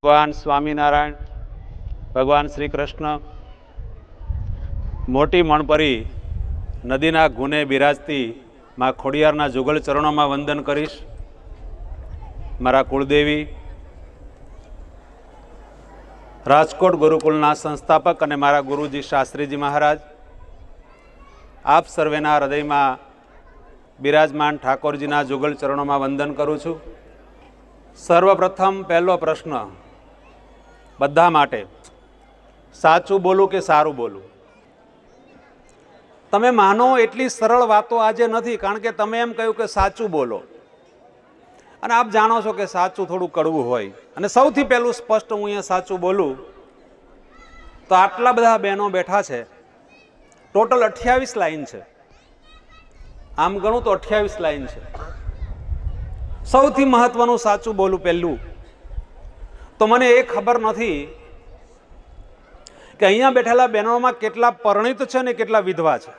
ભગવાન સ્વામિનારાયણ, ભગવાન શ્રી કૃષ્ણ મોટી મણપરી નદીના ગુને બિરાજતી મા ખોડિયારના જુગલ ચરણોમાં વંદન કરીશ. મારા કુળદેવી, રાજકોટ ગુરુકુલના સંસ્થાપક અને મારા ગુરુજી શાસ્ત્રીજી મહારાજ, આપ સર્વેના હૃદયમાં બિરાજમાન ઠાકોરજીના જુગલ ચરણોમાં વંદન કરું છું. સર્વપ્રથમ પહેલો પ્રશ્ન બધા માટે, સાચું બોલું કે સારું બોલું? તમે માનો એટલી સરળ વાતો આજે નથી, કારણ કે તમે એમ કહ્યું કે સાચું બોલો, અને આપ જાણો છો કે સાચું થોડું કડવું હોય. અને સૌથી પહેલું સ્પષ્ટ હું અહીંયા સાચું બોલું તો આટલા બધા બહેનો બેઠા છે, ટોટલ 28 લાઈન છે. આમ ગણું તો 28 લાઈન છે. સૌથી મહત્વનું સાચું બોલું પહેલું તો મને એ ખબર નથી કે અહીંયા બેઠેલા બહેનોમાં કેટલા પરણિત છે ને કેટલા વિધવા છે.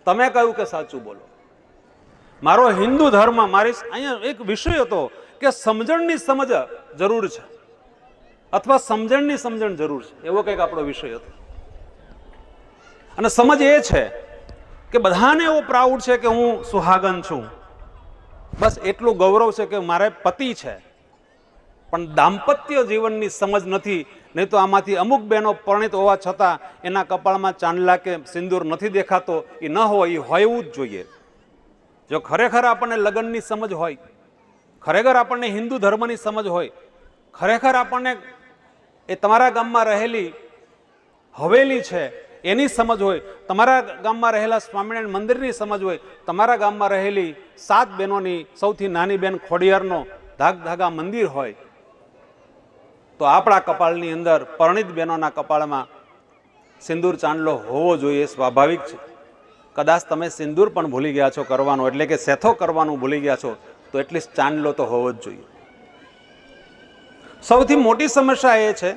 તમે કહ્યું કે સાચું બોલો. મારો હિન્દુ ધર્મ, મારી અહીંયા એક વિષય હતો કે સમજણની સમજ જરૂર છે અથવા સમજણની સમજણ જરૂર છે, એવો કંઈક આપણો વિષય હતો. અને સમજ એ છે કે બધાને એવો પ્રાઉડ છે કે હું સુહાગન છું, બસ એટલું ગૌરવ છે કે મારે પતિ છે, પણ દાંપત્ય જીવનની સમજ નથી. નહીં તો આમાંથી અમુક બહેનો પરણિત હોવા છતાં એના કપાળમાં ચાંદલા કે સિંદૂર નથી દેખાતો. એ ન હોય, એ હોવું જ જોઈએ. જો ખરેખર આપણને લગ્નની સમજ હોય, ખરેખર આપણને હિન્દુ ધર્મની સમજ હોય, ખરેખર આપણને એ તમારા ગામમાં રહેલી હવેલી છે એની સમજ હોય, તમારા ગામમાં રહેલા સ્વામિનારાયણ મંદિરની સમજ હોય, તમારા ગામમાં રહેલી 7 બહેનોની સૌથી નાની બેન ખોડિયારનો ધાગા મંદિર હોય, તો આપણા કપાળની અંદર પરણિત બહેનોના કપાળમાં સિંદૂર ચાંદલો હોવો જોઈએ, સ્વાભાવિક છે. કદાચ તમે સિંદૂર પણ ભૂલી ગયા છો કરવાનો, એટલે કે સેથો કરવાનું ભૂલી ગયા છો, તો એટલીસ્ટ ચાંદલો તો હોવો જ જોઈએ. સૌથી મોટી સમસ્યા એ છે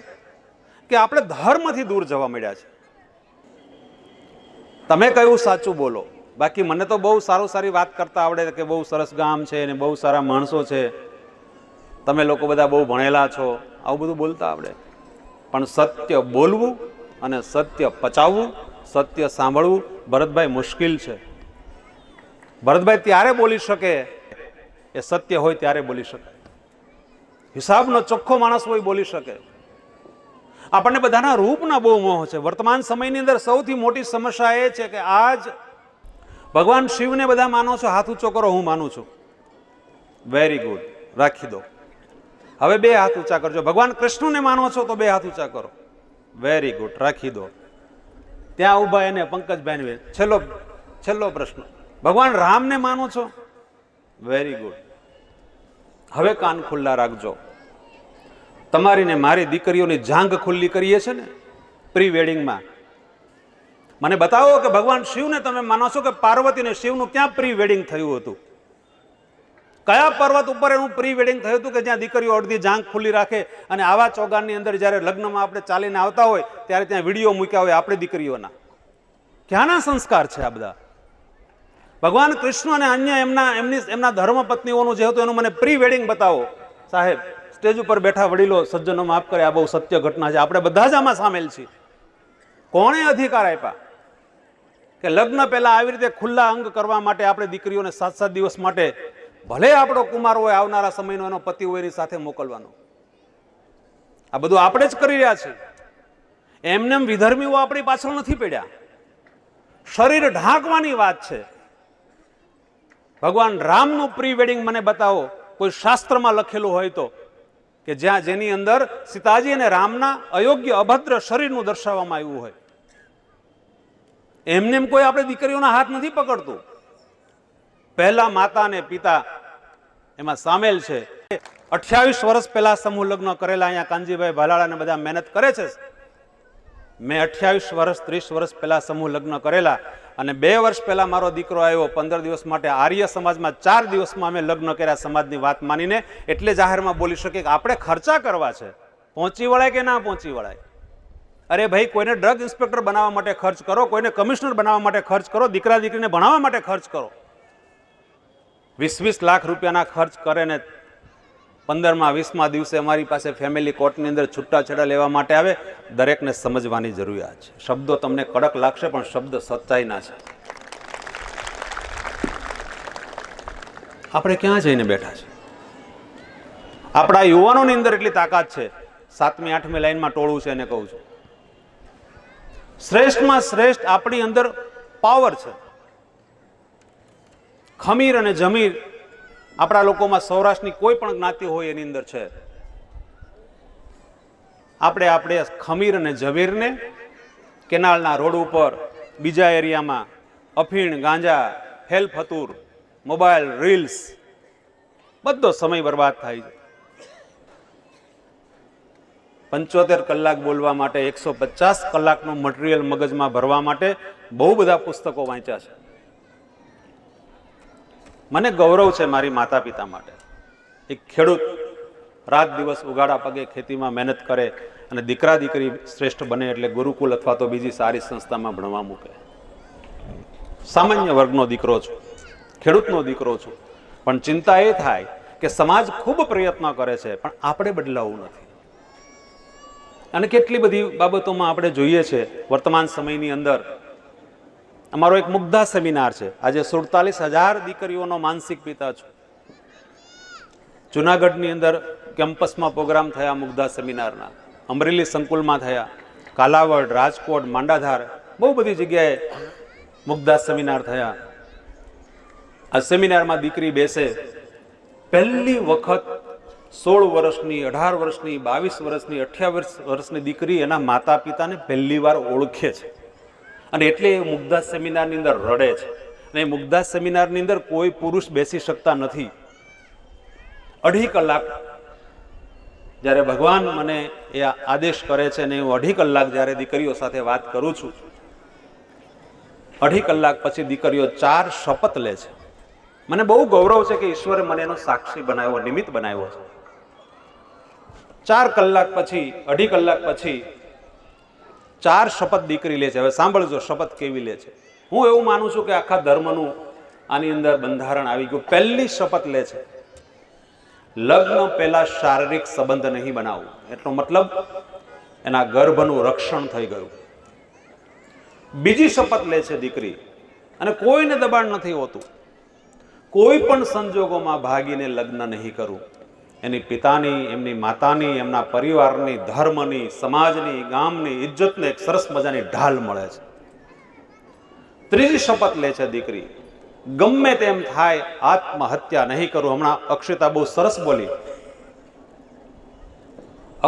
કે આપણે ધર્મથી દૂર જવા મળ્યા છે. તમે કહ્યું સાચું બોલો, બાકી મને તો બહુ સારી વાત કરતા આવડે કે બહુ સરસ ગામ છે ને બહુ સારા માણસો છે, તમે લોકો બધા બહુ ભણેલા છો, આવું બધું બોલતા આવડે. પણ સત્ય બોલવું અને સત્ય પચાવવું, સત્ય સાંભળવું ભરતભાઈ મુશ્કેલ છે. ભરતભાઈ ત્યારે બોલી શકે એ સત્ય હોય ત્યારે બોલી શકે, હિસાબનો ચોખ્ખો માણસ હોય બોલી શકે. આપણને બધાના રૂપના બહુ મોહ છે. વર્તમાન સમયની અંદર સૌથી મોટી સમસ્યા એ છે કે આજ ભગવાન શિવને બધા માનો છો, હાથ ઊંચો કરો. હું માનું છું, વેરી ગુડ, રાખી દો. હવે 2 હાથ ઊંચા કરજો. ભગવાન કૃષ્ણને માનો છો તો 2 હાથ ઊંચા કરો. વેરી ગુડ, રાખી દો. ત્યાં ઉભા એને પંકજભાઈ, છેલ્લો પ્રશ્ન, ભગવાન રામને માનો છો? Very good. હવે કાન ખુલ્લા રાખજો. તમારી ને મારી દીકરીઓની જાંગ ખુલ્લી કરીએ છે ને પ્રી વેડિંગમાં. મને બતાવો કે ભગવાન શિવને તમે માનો છો કે પાર્વતી ને શિવનું ક્યાં પ્રી વેડિંગ થયું હતું? કયા પર્વત ઉપર એનું પ્રી વેડિંગ થયું હતું કે જ્યાં દીકરીઓ અડધી જાંગ ખુલ્લી રાખે અને આવા ચોગાનની અંદર જ્યારે લગ્નમાં આપણે ચાલીને આવતા હોય ત્યારે ત્યાં વિડીયો મૂક્યા હોય આપણી દીકરીઓના? ક્યાંના સંસ્કાર છે આ બધા? ભગવાન કૃષ્ણ અને અન્ય એમના ધર્મ પત્નીઓનું જે હતું એનું મને પ્રી વેડિંગ બતાવો. સાહેબ, સ્ટેજ ઉપર બેઠા વડીલો સજ્જનો માફ કરે, આ બહુ સત્ય ઘટના છે, આપણે બધા જ આમાં સામેલ છીએ. કોણે અધિકાર આપ્યા કે લગ્ન પહેલા આવી રીતે ખુલ્લા અંગ કરવા માટે આપણે દીકરીઓને 7 દિવસ માટે, ભલે આપણો કુમાર હોય, આવનારા સમયનો એનો પતિ હોય, એની સાથે મોકલવાનો? આ બધું આપણે જ કરી રહ્યા છીએ. એમને વિધર્મીઓ આપણી પાછળ નથી પડ્યા. શરીર ઢાંકવાની વાત છે. ભગવાન રામનું પ્રી વેડિંગ મને બતાવો કોઈ શાસ્ત્રમાં લખેલું હોય તો, કે જેની અંદર સીતાજી અને રામના અયોગ્ય અભદ્ર શરીરનું દર્શાવવામાં આવ્યું હોય. એમને કોઈ આપણે દીકરીઓના હાથ નથી પકડતું. પહેલા માતા અને પિતા એમાં સામેલ છે. 28 વર્ષ પહેલા સમૂહ લગ્ન કરેલા અહીંયા કાનજીભાઈ ભાલાળા ને બધા મહેનત કરે છે. મેં 28 વર્ષ 30 વર્ષ પહેલા સમૂહ લગ્ન કરેલા, અને 2 વર્ષ પહેલા મારો દીકરો આવ્યો 15 દિવસ માટે આર્ય સમાજમાં. 4 દિવસમાં અમે લગ્ન કર્યા સમાજની વાત માનીને. એટલે જાહેરમાં બોલી શકે કે આપણે ખર્ચા કરવા છે, પહોંચી વળાય કે ના પહોંચી વળાય? અરે ભાઈ, કોઈને ડ્રગ ઇન્સ્પેક્ટર બનાવવા માટે ખર્ચ કરો, કોઈને કમિશનર બનાવવા માટે ખર્ચ કરો, દીકરા દીકરીને ભણાવવા માટે ખર્ચ કરો. 20-20 લાખ રૂપિયાના ખર્ચ કરે ને 15મા 20મા દિવસે અમારી પાસે ફેમિલી કોર્ટની અંદર છૂટાછેડા લેવા માટે આવે, દરેકને સમજવાની જરૂરિયાત છે. શબ્દો તમને કડક લાગશે પણ શબ્દ સચ્ચાઈના છે. આપણે ક્યાં જઈને બેઠા છે? આપણા યુવાનોની અંદર એટલી તાકાત છે. 7મી 8મી લાઈનમાં ટોળું છે એને કહું છું. શ્રેષ્ઠમાં શ્રેષ્ઠ આપણી અંદર પાવર છે. ખમીર અને જમીર આપણા લોકોમાં, સૌરાષ્ટ્રની કોઈ પણ જ્ઞાતિ હોય એની અંદર છે. આપણે ખમીર અને જમીરને કેનાલના રોડ ઉપર, બીજા એરિયામાં અફીણ, ગાંજા, હેલ ફતુર, મોબાઈલ, રીલ્સ, બધો સમય બરબાદ થાય છે. 75 કલાક બોલવા માટે, 150 કલાકનું મટીરિયલ મગજમાં ભરવા માટે બહુ બધા પુસ્તકો વાંચ્યા છે. મને ગૌરવ છે મારી માતા પિતા માટે. એક ખેડૂત રાત દિવસ ઉગાડા પગે ખેતીમાં મહેનત કરે અને દીકરા દીકરી શ્રેષ્ઠ બને એટલે ગુરુકુલ અથવા તો બીજી સારી સંસ્થામાં ભણવા મૂકે. સામાન્ય વર્ગનો દીકરો છું, ખેડૂતનો દીકરો છું, પણ ચિંતા એ થાય કે સમાજ ખૂબ પ્રયત્ન કરે છે પણ આપણે બદલાવું નથી. અને કેટલી બધી બાબતોમાં આપણે જોઈએ છે વર્તમાન સમયની અંદર. અમારો એક મુગ્ધા સેમિનાર છે. આજે 47,000 દીકરીઓનો માનસિક પિતા છું. જુનાગઢની અંદર કેમ્પસમાં પ્રોગ્રામ થયા મુગ્ધા સેમિનારના, અમરેલી સંકુલમાં થયા, કાલાવડ, રાજકોટ, માંડાધાર, બહુ બધી જગ્યાએ મુગ્ધા સેમિનાર થયા. આ સેમિનારમાં દીકરી બેસે, પહેલી વખત 16 વર્ષની, 18 વર્ષની, 22 વર્ષની, 28 વર્ષની દીકરી એના માતા પિતાને પહેલી વાર ઓળખે છે. અને એટલે એ મુગ્ધા સેમિનારની અંદર રડે છે. અને એ મુગ્ધા સેમિનારની અંદર કોઈ પુરુષ બેસી શકતા નથી. 2.5 કલાક જ્યારે ભગવાન મને એ આદેશ કરે છે અને હું 2.5 કલાક જ્યારે દીકરીઓ સાથે વાત કરું છું, 2.5 કલાક પછી દીકરીઓ 4 શપથ લે છે. મને બહુ ગૌરવ છે કે ઈશ્વરે મને એનો સાક્ષી બનાવ્યો, નિમિત્ત બનાવ્યો છે. 4 કલાક પછી, 2.5 કલાક પછી 4 શપથ દીકરી લે છે. હવે સાંભળજો શપથ કેવી લે છે. હું એવું માનું છું કે આખા ધર્મનું આની અંદર બંધારણ આવી ગયું. પહેલી શપથ લે છે, લગ્ન પહેલા શારીરિક સંબંધ નહીં બનાવવું. એટલો મતલબ એના ગર્ભનું રક્ષણ થઈ ગયું. બીજી શપથ લે છે દીકરી, અને કોઈને દબાણ નથી હોતું, કોઈ પણ સંજોગોમાં ભાગીને લગ્ન નહીં કરવું. એની પિતાની, એમની માતાની, એમના પરિવારની, ધર્મની, સમાજની, ગામની ઇજ્જતને એક સરસ મજાની ઢાલ મળે છે. ત્રીજી શપથ લે છે દીકરી, ગમે તેમ થાય આત્મહત્યા નહીં કરું. હમણાં અક્ષિતા બહુ સરસ બોલી.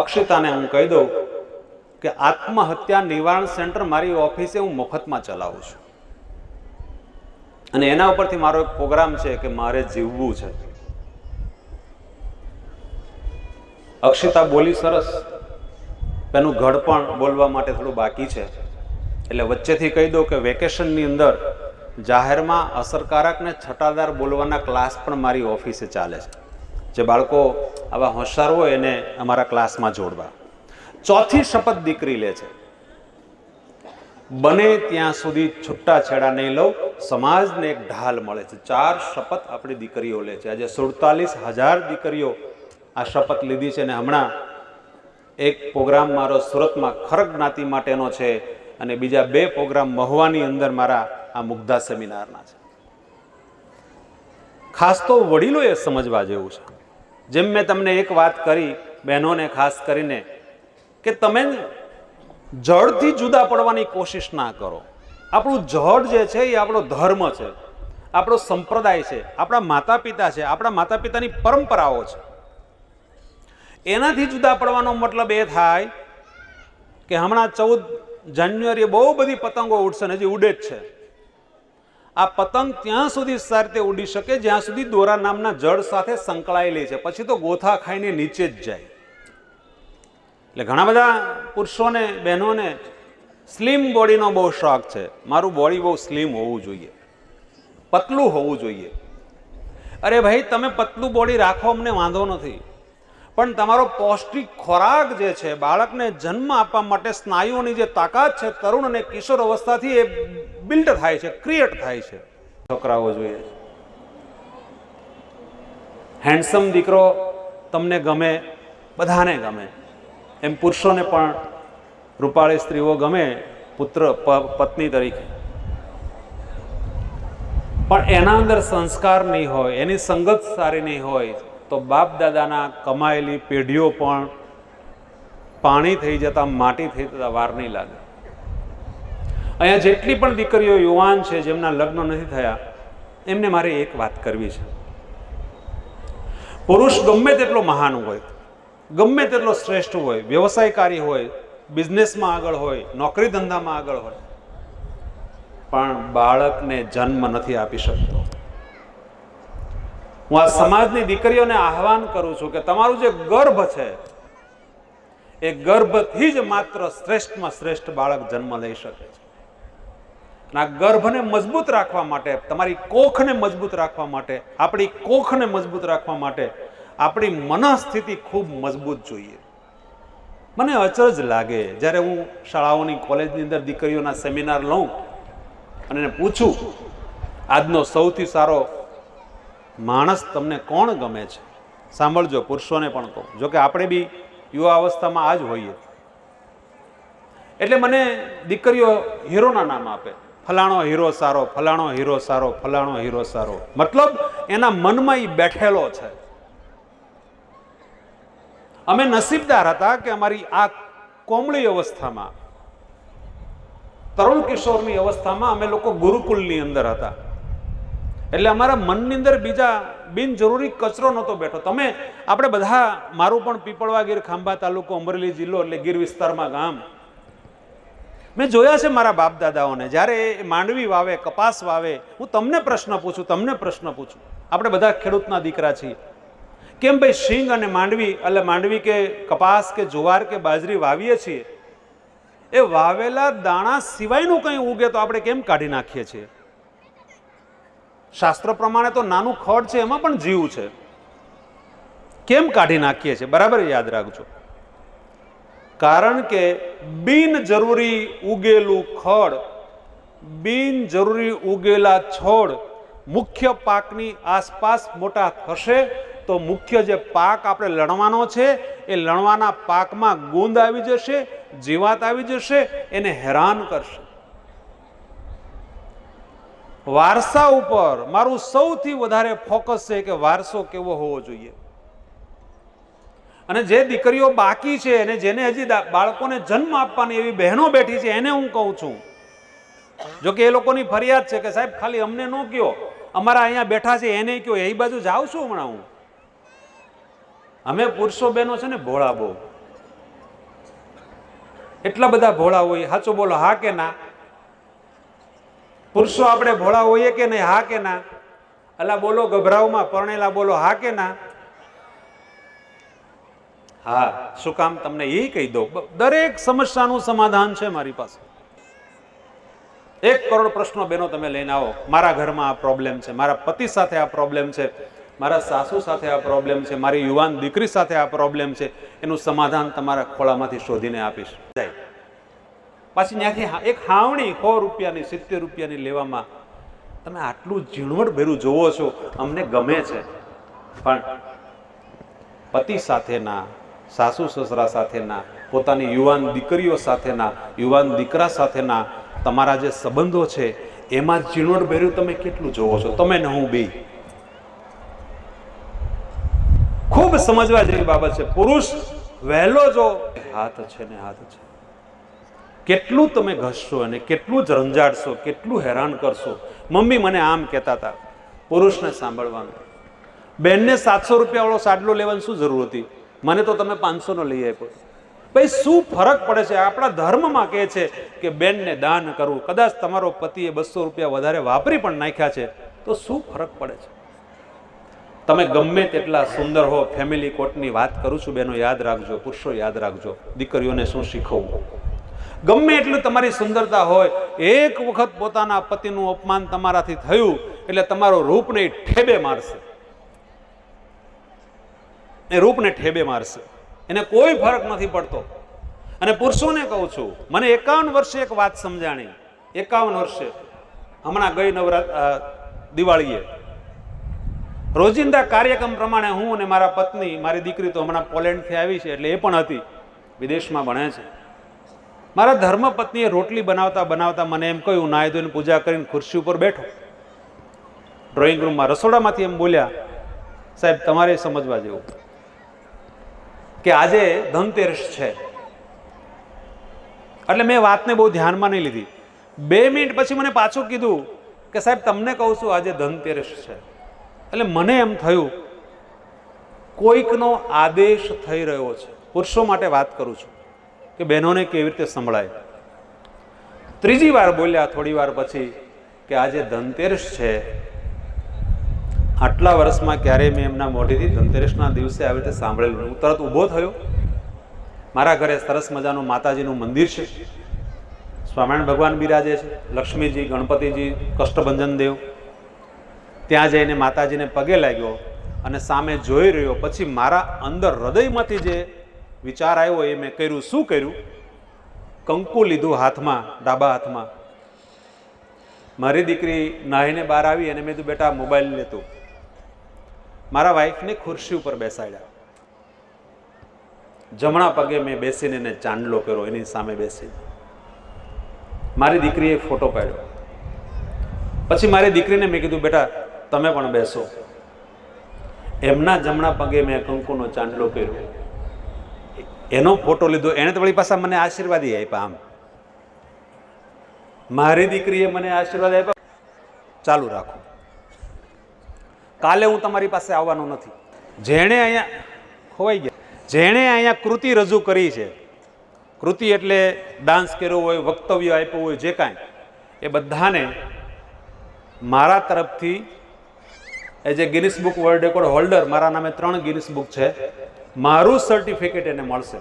અક્ષિતાને હું કહી દઉં કે આત્મહત્યા નિવારણ સેન્ટર મારી ઓફિસે હું મફતમાં ચલાવું છું. અને એના ઉપરથી મારો એક પ્રોગ્રામ છે કે મારે જીવવું છે. અક્ષિતા બોલી સરસ, એનું ઘડ પણ બોલવા માટે થોડું બાકી છે. એટલે વચ્ચેથી કહી દઉં કે વેકેશનની અંદર જાહેરમાં અસરકારક ને છટાદાર બોલવાના ક્લાસ પણ મારી ઓફિસે ચાલે છે. જે બાળકો આવા હોશિયાર હોય એને અમારા ક્લાસમાં જોડવા. ચોથી શપથ દીકરી લે છે, બને ત્યાં સુધી છૂટાછેડા નહીં લઉં, સમાજને એક ઢાલ મળે છે. 4 શપથ આપણી દીકરીઓ લે છે. આજે 47,000 દીકરીઓ આ શપથ લીધી છે. અને હમણાં એક પ્રોગ્રામ મારો સુરતમાં ખરગ જ્ઞાતિ માટેનો છે અને બીજા 2 પ્રોગ્રામ મહુવાની અંદર મારા આ મુગ્ધા સેમિનારના છે. ખાસ તો વડીલોએ સમજવા જેવું છે. જેમ મેં તમને એક વાત કરી બહેનોને ખાસ કરીને, કે તમે જડથી જુદા પડવાની કોશિશ ના કરો. આપણું જડ જે છે એ આપણો ધર્મ છે, આપણો સંપ્રદાય છે, આપણા માતા પિતા છે, આપણા માતા પિતાની પરંપરાઓ છે. એનાથી જુદા પડવાનો મતલબ એ થાય કે હમણાં 14 જાન્યુઆરીએ બહુ બધી પતંગો ઉડશે, હજી ઉડે જ છે. આ પતંગ ત્યાં સુધી સારી રીતે ઉડી શકે જ્યાં સુધી દોરા નામના જળ સાથે સંકળાયેલી છે. પછી તો ગોથા ખાઈને નીચે જ જાય. એટલે ઘણા બધા પુરુષોને, બહેનોને સ્લિમ બોડીનો બહુ શોખ છે. મારું બોડી બહુ સ્લિમ હોવું જોઈએ, પતલું હોવું જોઈએ. અરે ભાઈ, તમે પતલું બોડી રાખો, અમને વાંધો નથી, પણ તમારો પૌષ્ટિક ખોરાક જે છે, બાળકને જન્મ આપવા માટે સ્નાયુઓની જે તાકાત છે તરુણ અને કિશોર અવસ્થાથી એ બિલ્ડ થાય છે, ક્રિએટ થાય છે. છોકરાઓ જોઈએ હેન્ડસમ દીકરો તમને ગમે, બધાને ગમે. એમ પુરુષોને પણ રૂપાળી સ્ત્રીઓ ગમે પુત્ર પત્ની તરીકે. પણ એના અંદર સંસ્કાર નહીં હોય, એની સંગત સારી નહીં હોય તો બાપ દાદાના કમાયેલી પેઢીઓ પણ પાણી થઈ જતા, માટી થઈ જતા વાર નહીં લાગે. અહીંયા જેટલી પણ દીકરીઓ યુવાન છે જેમના લગ્ન નથી થયા, એમને મારે એક વાત કરવી છે. પુરુષ ગમે તેટલો મહાન હોય, ગમે તેટલો શ્રેષ્ઠ હોય, વ્યવસાયકારી હોય, બિઝનેસમાં આગળ હોય, નોકરી ધંધામાં આગળ હોય, પણ બાળકને જન્મ નથી આપી શકતો. હું આ સમાજની દીકરીઓને આહ્વાન કરું છું કે તમારું જે ગર્ભ છે એ ગર્ભથી જ માત્ર શ્રેષ્ઠમાં શ્રેષ્ઠ બાળક જન્મ લઈ શકે છે. આ ગર્ભને મજબૂત રાખવા માટે, તમારી કોખને મજબૂત રાખવા માટે, આપણી કોખને મજબૂત રાખવા માટે આપણી મનઃસ્થિતિ ખૂબ મજબૂત જોઈએ. મને અચરજ લાગે જ્યારે હું શાળાઓની, કોલેજની અંદર દીકરીઓના સેમિનાર લઉં અને એને પૂછું આજનો સૌથી સારો માણસ તમને કોણ ગમે છે. સાંભળજો, પુરુષોને પણ કહું, જોકે આપણે બી યુવા અવસ્થામાં આ જ હોઈએ. એટલે મને દીકરીઓ હીરોના નામ આપે, ફલાણો હીરો સારો, ફલાણો હીરો સારો, ફલાણો હીરો સારો. મતલબ એના મનમાં એ બેઠેલો છે. અમે નસીબદાર હતા કે અમારી આ કોમળી અવસ્થામાં, તરુણ કિશોરની અવસ્થામાં અમે લોકો ગુરુકુલની અંદર હતા. એટલે અમારા મનની અંદર બીજા બિનજરૂરી કચરો નહોતો બેઠો. આપણે બધા, મારું પણ પીપળવા ગીર, ખાંભા તાલુકો, અમરેલી જિલ્લો, એટલે ગીર વિસ્તારમાં ગામ. મેં જોયા છે મારા બાપ દાદાઓને જ્યારે એ માંડવી વાવે, કપાસ વાવે. હું તમને પ્રશ્ન પૂછું, આપણે બધા ખેડૂતના દીકરા છીએ. કેમ ભાઈ શીંગ અને માંડવી, એટલે માંડવી કે કપાસ કે જુવાર કે બાજરી વાવીએ છીએ, એ વાવેલા દાણા સિવાયનું કંઈ ઉગે તો આપણે કેમ કાઢી નાખીએ છીએ? શાસ્ત્ર પ્રમાણે તો નાનું ખડ છે, એમાં પણ જીવ છે, કેમ કાઢી નાખીએ છીએ? બરાબર યાદ રાખજો. કારણ કે બિનજરૂરી ઉગેલું ખડ, બિનજરૂરી ઉગેલા છોડ મુખ્ય પાકની આસપાસ મોટા થશે તો મુખ્ય જે પાક આપણે લણવાનો છે એ લણવાના પાકમાં ગુંદ આવી જશે, જીવાત આવી જશે, એને હેરાન કરશે. વારસા ઉપર મારું સૌથી વધારે ફોકસ છે કે વારસો કેવો હોવો જોઈએ. અને જે દીકરીઓ બાકી છે અને જેને હજી બાળકોને જન્મ આપવાની એવી બહેનો બેઠી છે, એને હું કહું છું, જો કે એ લોકોની ફરિયાદ છે કે સાહેબ ખાલી અમને ન કહો, અમારા અહીંયા બેઠા છે એને કહો. એ બાજુ જાઉં છું હમણાં હું. અમે પુરુષો બહેનો છે ને ભોળા બહુ, એટલા બધા ભોળા હોય. સાચું બોલો, હા કે ના? પુરુષો આપણે ભોળા હોઈએ કે નહીં? હા કે ના? અલા બોલો, ગભરાવમાં પરણેલા બોલો, હા કે ના? હા. શું કામ? તમને એ કહી દો, દરેક સમસ્યાનું સમાધાન છે મારી પાસે. 1 કરોડ પ્રશ્નો બહેનો તમે લઈને આવો, મારા ઘરમાં આ પ્રોબ્લેમ છે, મારા પતિ સાથે આ પ્રોબ્લેમ છે, મારા સાસુ સાથે આ પ્રોબ્લેમ છે, મારી યુવાન દીકરી સાથે આ પ્રોબ્લેમ છે, એનું સમાધાન તમારા ખોળામાંથી શોધીને આપીશ. જાય પાછી ત્યાંથી એક હાવણી 100 રૂપિયાની, 70 રૂપિયાની લેવામાં તમે આટલું ઝીણવટ ભેરું જોવો છો. અમને ગમે છે, પણ પતિ સાથેના, સાસુ સસરા સાથેના, પોતાની યુવાન દીકરીઓ સાથેના, યુવાન દીકરા સાથેના તમારા જે સંબંધો છે એમાં ઝીણવટ ભેરું તમે કેટલું જોવો છો? તમે ને હું બે. ખૂબ સમજવા જેવી બાબત છે. પુરુષ વહેલો જો હાથ છે ને હાથ છે, કેટલું તમે ઘસશો અને કેટલું જ રંજાડશો, કેટલું હેરાન કરશો. મમ્મી મને આમ કહેતા હતા. પુરુષને સાંભળવાનું. બેનને 700 રૂપિયા વાળો સાડલો લેવાની શું જરૂર હતી? મને તો તમે 500 નો લઈ આપ્યો. ભાઈ શું ફરક પડે છે? આપણા ધર્મમાં કહે છે કે બેનને દાન કરવું. કદાચ તમારો પતિએ 200 રૂપિયા વધારે વાપરી પણ નાખ્યા છે તો શું ફરક પડે છે? તમે ગમે તેટલા સુંદર હો, ફેમિલી કોર્ટની વાત કરું છું બહેનો, યાદ રાખજો, પુરુષો યાદ રાખજો, દીકરીઓને શું શીખવવું. ગમે એટલું તમારી સુંદરતા હોય, એક વખત પોતાના પતિનું અપમાન તમારાથી થયું એટલે તમારો રૂપને ઠેબે મારશે. એ રૂપને ઠેબે મારશે, એને કોઈ ફરક નથી પડતો. અને પુરુષોને કહું છું, મને 51 વર્ષે એક વાત સમજાણી. 51 વર્ષે, હમણાં ગઈ દિવાળીએ રોજિંદા કાર્યક્રમ પ્રમાણે હું અને મારા પત્ની, મારી દીકરી તો હમણાં પોલેન્ડથી આવી છે એટલે એ પણ હતી, વિદેશમાં ભણે છે. મારા ધર્મપત્નીએ રોટલી બનાવતા બનાવતા મને એમ કહ્યું, નાહી ધોઈને પૂજા કરીને ખુરશી ઉપર બેઠો, ડ્રોઈંગ રૂમમાં રસોડામાંથી એમ બોલ્યા, સાહેબ તમારે સમજવા જેવું કે આજે ધનતેરસ છે. એટલે મેં વાતને બહુ ધ્યાનમાં નહીં લીધી. 2 મિનિટ પછી મને પાછું કીધું કે સાહેબ તમને કહું છું આજે ધનતેરસ છે. એટલે મને એમ થયું કોઈકનો આદેશ થઈ રહ્યો છે. પુરુષો માટે વાત કરું છું કે બહેનોને કેવી રીતે સંભળાય. 3જી વાર બોલ્યા થોડી વાર પછી કે આજે ધનતેરસ છે. આટલા વર્ષમાં ક્યારેય મેં એમના મોઢેથી ધનતેરસના દિવસે આવી રીતે સાંભળેલું. હું તરત ઊભો થયો. મારા ઘરે સરસ મજાનું માતાજીનું મંદિર છે, સ્વામિનારાયણ ભગવાન બિરાજે છે, લક્ષ્મીજી, ગણપતિજી, કષ્ટભંજન દેવ. ત્યાં જઈને માતાજીને પગે લાગ્યો અને સામે જોઈ રહ્યો. પછી મારા અંદર હૃદયમાંથી જે વિચાર આવ્યો એ મેં કર્યું. શું કર્યું? કંકુ લીધું હાથમાં, ડાબા હાથમાં. મારી દીકરી નાહીને બહાર આવી અને મેં કીધું બેટા મોબાઈલ લેતું. મારા વાઈફને ખુરશી ઉપર બેસાડ્યા. જમણા પગે મેં બેસીને એને ચાંદલો કર્યો, એની સામે બેસી. મારી દીકરીએ ફોટો પાડ્યો. પછી મારી દીકરીને મેં કીધું બેટા તમે પણ બેસો. એમના જમણા પગે મેં કંકુનો ચાંદલો કર્યો, એનો ફોટો લીધો. એને તો વળી પાછા મને આશીર્વાદ આપ્યા. આમ મારી દીકરીએ મને આશીર્વાદ આપ્યા. ચાલુ રાખો, કાલે હું તમારી પાસે આવવાનો નથી. જેણે અહીંયા ખોવાઈ ગયા, જેણે અહીંયા કૃતિ રજૂ કરી છે, કૃતિ એટલે ડાન્સ કર્યો હોય, વક્તવ્ય આપ્યું હોય, જે કાંઈ, એ બધાને મારા તરફથી as a Guinness book world record holder, મારા નામે 3 ગિનિસ બુક છે, મારું સર્ટિફિકેટ એને મળશે.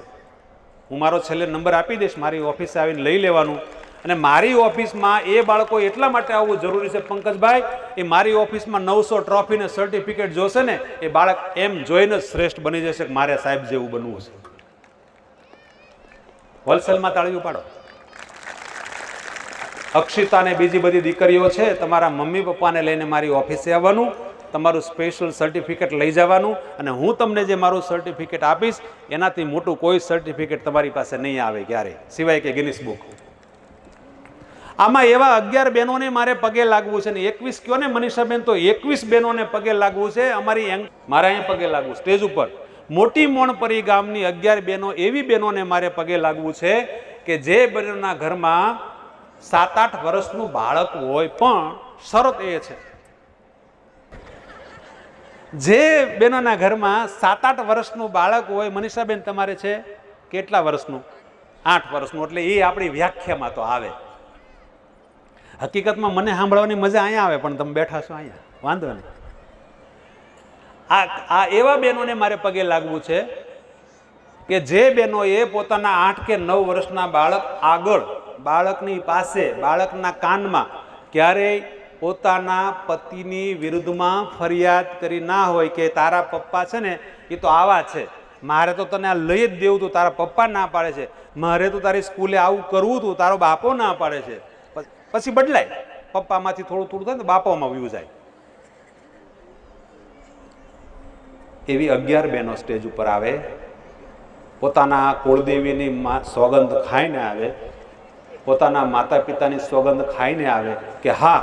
હું મારો છેલ્લે નંબર આપી દઈશ, મારી ઓફિસે આવીને લઈ લેવાનું. અને મારી ઓફિસમાં એ બાળકો એટલા માટે આવવું જરૂરી છે પંકજભાઈ, એ મારી ઓફિસમાં 900 ટ્રોફી ને સર્ટિફિકેટ જોશે ને, એ બાળક એમ જોઈને શ્રેષ્ઠ બની જશે કે મારે સાહેબ જેવું બનવું છે. હોલસેલમાં તાળીઓ પાડો. અક્ષિતા ને બીજી બધી દીકરીઓ છે, તમારા મમ્મી પપ્પાને લઈને મારી ઓફિસે આવવાનું, તમારું સ્પેશિયલ સર્ટિફિકેટ લઈ જવાનું, અને હું તમને જે મારું સર્ટિફિકેટ આપીશ એનાથી મોટું કોઈ સર્ટિફિકેટ તમારી પાસે નહીં આવે ક્યારેય, સિવાય કે ગિનિસ બુક. આમાં એવા 11 બહેનોને મારે પગે લાગવું છે ને 21 કયો ને મનીષાબેન, તો 21 બહેનોને પગે લાગવું છે. અમારી મારે અહીંયા પગે લાગવું સ્ટેજ ઉપર. મોટી મોણપરી ગામની 11 બહેનો, એવી બહેનોને મારે પગે લાગવું છે કે જે બહેનોના ઘરમાં 7-8 વર્ષનું બાળક હોય, પણ શરત એ છે, જે બહેનોના ઘરમાં 7-8 વર્ષનું બાળક હોય, મનીષાબેન તમારે છે કેટલા વર્ષનું? 8 વર્ષનું. એટલે એ આપણી વ્યાખ્યામાં તો આવે. હકીકતમાં મને સાંભળવાની મજા અહીંયા આવે, પણ તમે બેઠા છો અહીંયા, વાંધો નહીં. આ એવા બહેનોને મારે પગે લાગવું છે કે જે બહેનોએ પોતાના 8 કે 9 વર્ષના બાળક આગળ, બાળકની પાસે, બાળકના કાનમાં ક્યારેય પોતાના પતિની વિરુદ્ધમાં ફરિયાદ કરી ના હોય કે તારા પપ્પા છે ને એ તો આવા છે, મારે તો તને આ લઈ જ દેવું તું, તારા પપ્પા ના પાડે છે, મારે તો તારી સ્કૂલે આવું કરવું તું, તારો બાપો ના પાડે છે. પછી બદલાય, પપ્પામાંથી થોડું થોડું થાય ને બાપામાં વ્યૂ જાય. એવી 11 બહેનો સ્ટેજ ઉપર આવે, પોતાના કુળદેવીની સોગંદ ખાઈને આવે, પોતાના માતા પિતાની સોગંદ ખાઈને આવે કે હા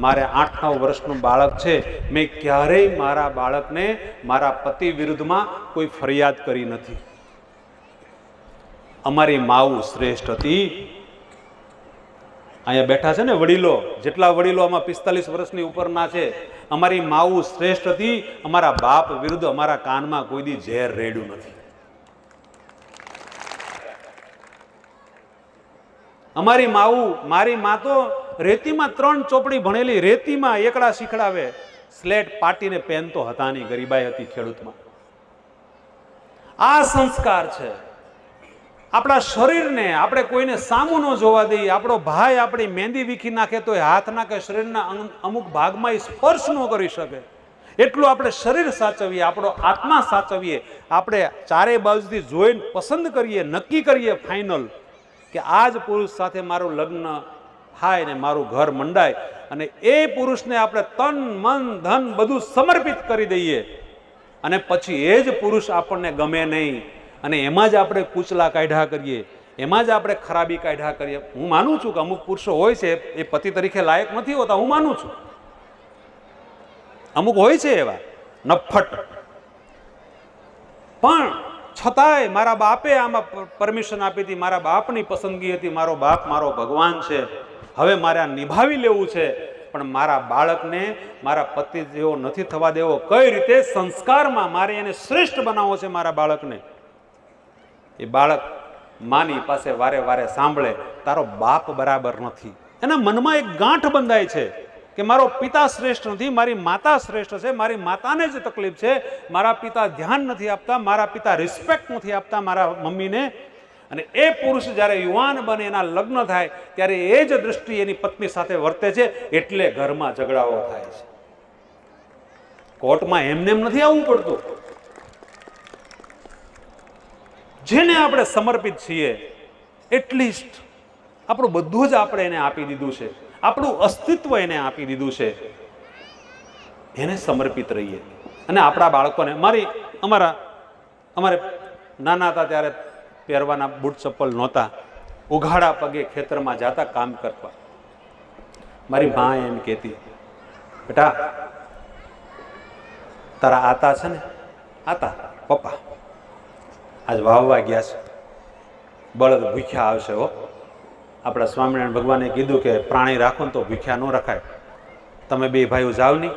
મારે 8-9 વર્ષનું બાળક છે, મેં ક્યારેય મારા બાળકને મારા પતિ વિરુદ્ધમાં કોઈ ફરિયાદ કરી નથી. અમારી માવું શ્રેષ્ઠ હતી. અહીંયા બેઠા છે ને વડીલો, જેટલા વડીલો આમાં 45 વર્ષની ઉપરના છે, અમારી માવું શ્રેષ્ઠ હતી. અમારા બાપ વિરુદ્ધ અમારા કાનમાં કોઈ દી ઝેર રેડ્યું નથી. અમારી માવું, મારી મા તો રેતીમાં 3 ચોપડી ભણેલી, રેતીમાં એકડા શીખડાવે, સ્લેટ પાટીને પેન તો હતા નહીં, ગરીબાઈ હતી ખેડૂતમાં. આ સંસ્કાર છે. આપણા શરીરને આપણે કોઈને સામું ન જોવા દઈએ. આપણો ભાઈ આપણી મહેંદી વીખી નાખે તો હાથ નાખે, શરીરના અમુક ભાગમાં એ સ્પર્શ ન કરી શકે, એટલું આપણે શરીર સાચવીએ, આપણો આત્મા સાચવીએ. આપણે ચારે બાજુથી જોઈને પસંદ કરીએ, નક્કી કરીએ ફાઇનલ કે આ જ પુરુષ સાથે મારું લગ્ન હાય ને મારું ઘર મંડાય, અને એ પુરુષને આપણે તન મન ધન બધું સમર્પિત કરી દઈએ, અને પછી એ જ પુરુષ આપણને ગમે નહીં, અને એમાં જ આપણે કૂચલા કાઢ્યા કરીએ, એમાં જ આપણે ખરાબી કાઢ્યા કરીએ. હું માનું છું કે અમુક પુરુષો હોય છે એ પતિ તરીકે લાયક નથી હોતા, હું માનું છું. અમુક હોય છે એવા નફ્ફટ, પણ છતાંય મારા બાપે આમાં પરમિશન આપી હતી, મારા બાપની પસંદગી હતી, મારો બાપ મારો ભગવાન છે, હવે મારે આ નિભાવી લેવું છે. પણ મારા બાળકને મારા પતિ જેવો નથી થવા દેવો. કઈ રીતે સંસ્કારમાં મારે એને શ્રેષ્ઠ બનાવવો છે મારા બાળકને. એ બાળક માની પાસે વારે વારે સાંભળે તારો બાપ બરાબર નથી, એના મનમાં એક ગાંઠ બંધાય છે કે મારો પિતા શ્રેષ્ઠ નથી, મારી માતા શ્રેષ્ઠ છે, મારી માતાને જ તકલીફ છે, મારા પિતા ધ્યાન નથી આપતા, મારા પિતા રિસ્પેક્ટ નથી આપતા મારા મમ્મીને. અને એ પુરુષ જ્યારે યુવાન બને, એના લગ્ન થાય, ત્યારે એ જ દૃષ્ટિ એની પત્ની સાથે વર્તે છે, એટલે ઘરમાં ઝઘડાઓ થાય છે. કોર્ટમાં એમને એમ નથી આવવું પડતું. જેને આપણે સમર્પિત છીએ, એટલીસ્ટ આપણું બધું જ આપણે એને આપી દીધું છે, આપણું અસ્તિત્વ એને આપી દીધું છે, એને સમર્પિત રહીએ. અને આપણા બાળકોને અમારે નાના હતા ત્યારે પહેરવાના બૂટ ચપ્પલ નહોતા, ઉઘાડા પગે ખેતરમાં જતા કામ કરવા. મારી મા એમ કહેતી, બેટા તારા આતા છે ને, આતા પપ્પા આજ વાવવા ગયા છે, બળદ ભૂખ્યા આવશે હો. આપણા સ્વામિનારાયણ ભગવાને કીધું કે પ્રાણી રાખો ને તો ભૂખ્યા ન રખાય. તમે બે ભાઈઓ જાઓ નહીં,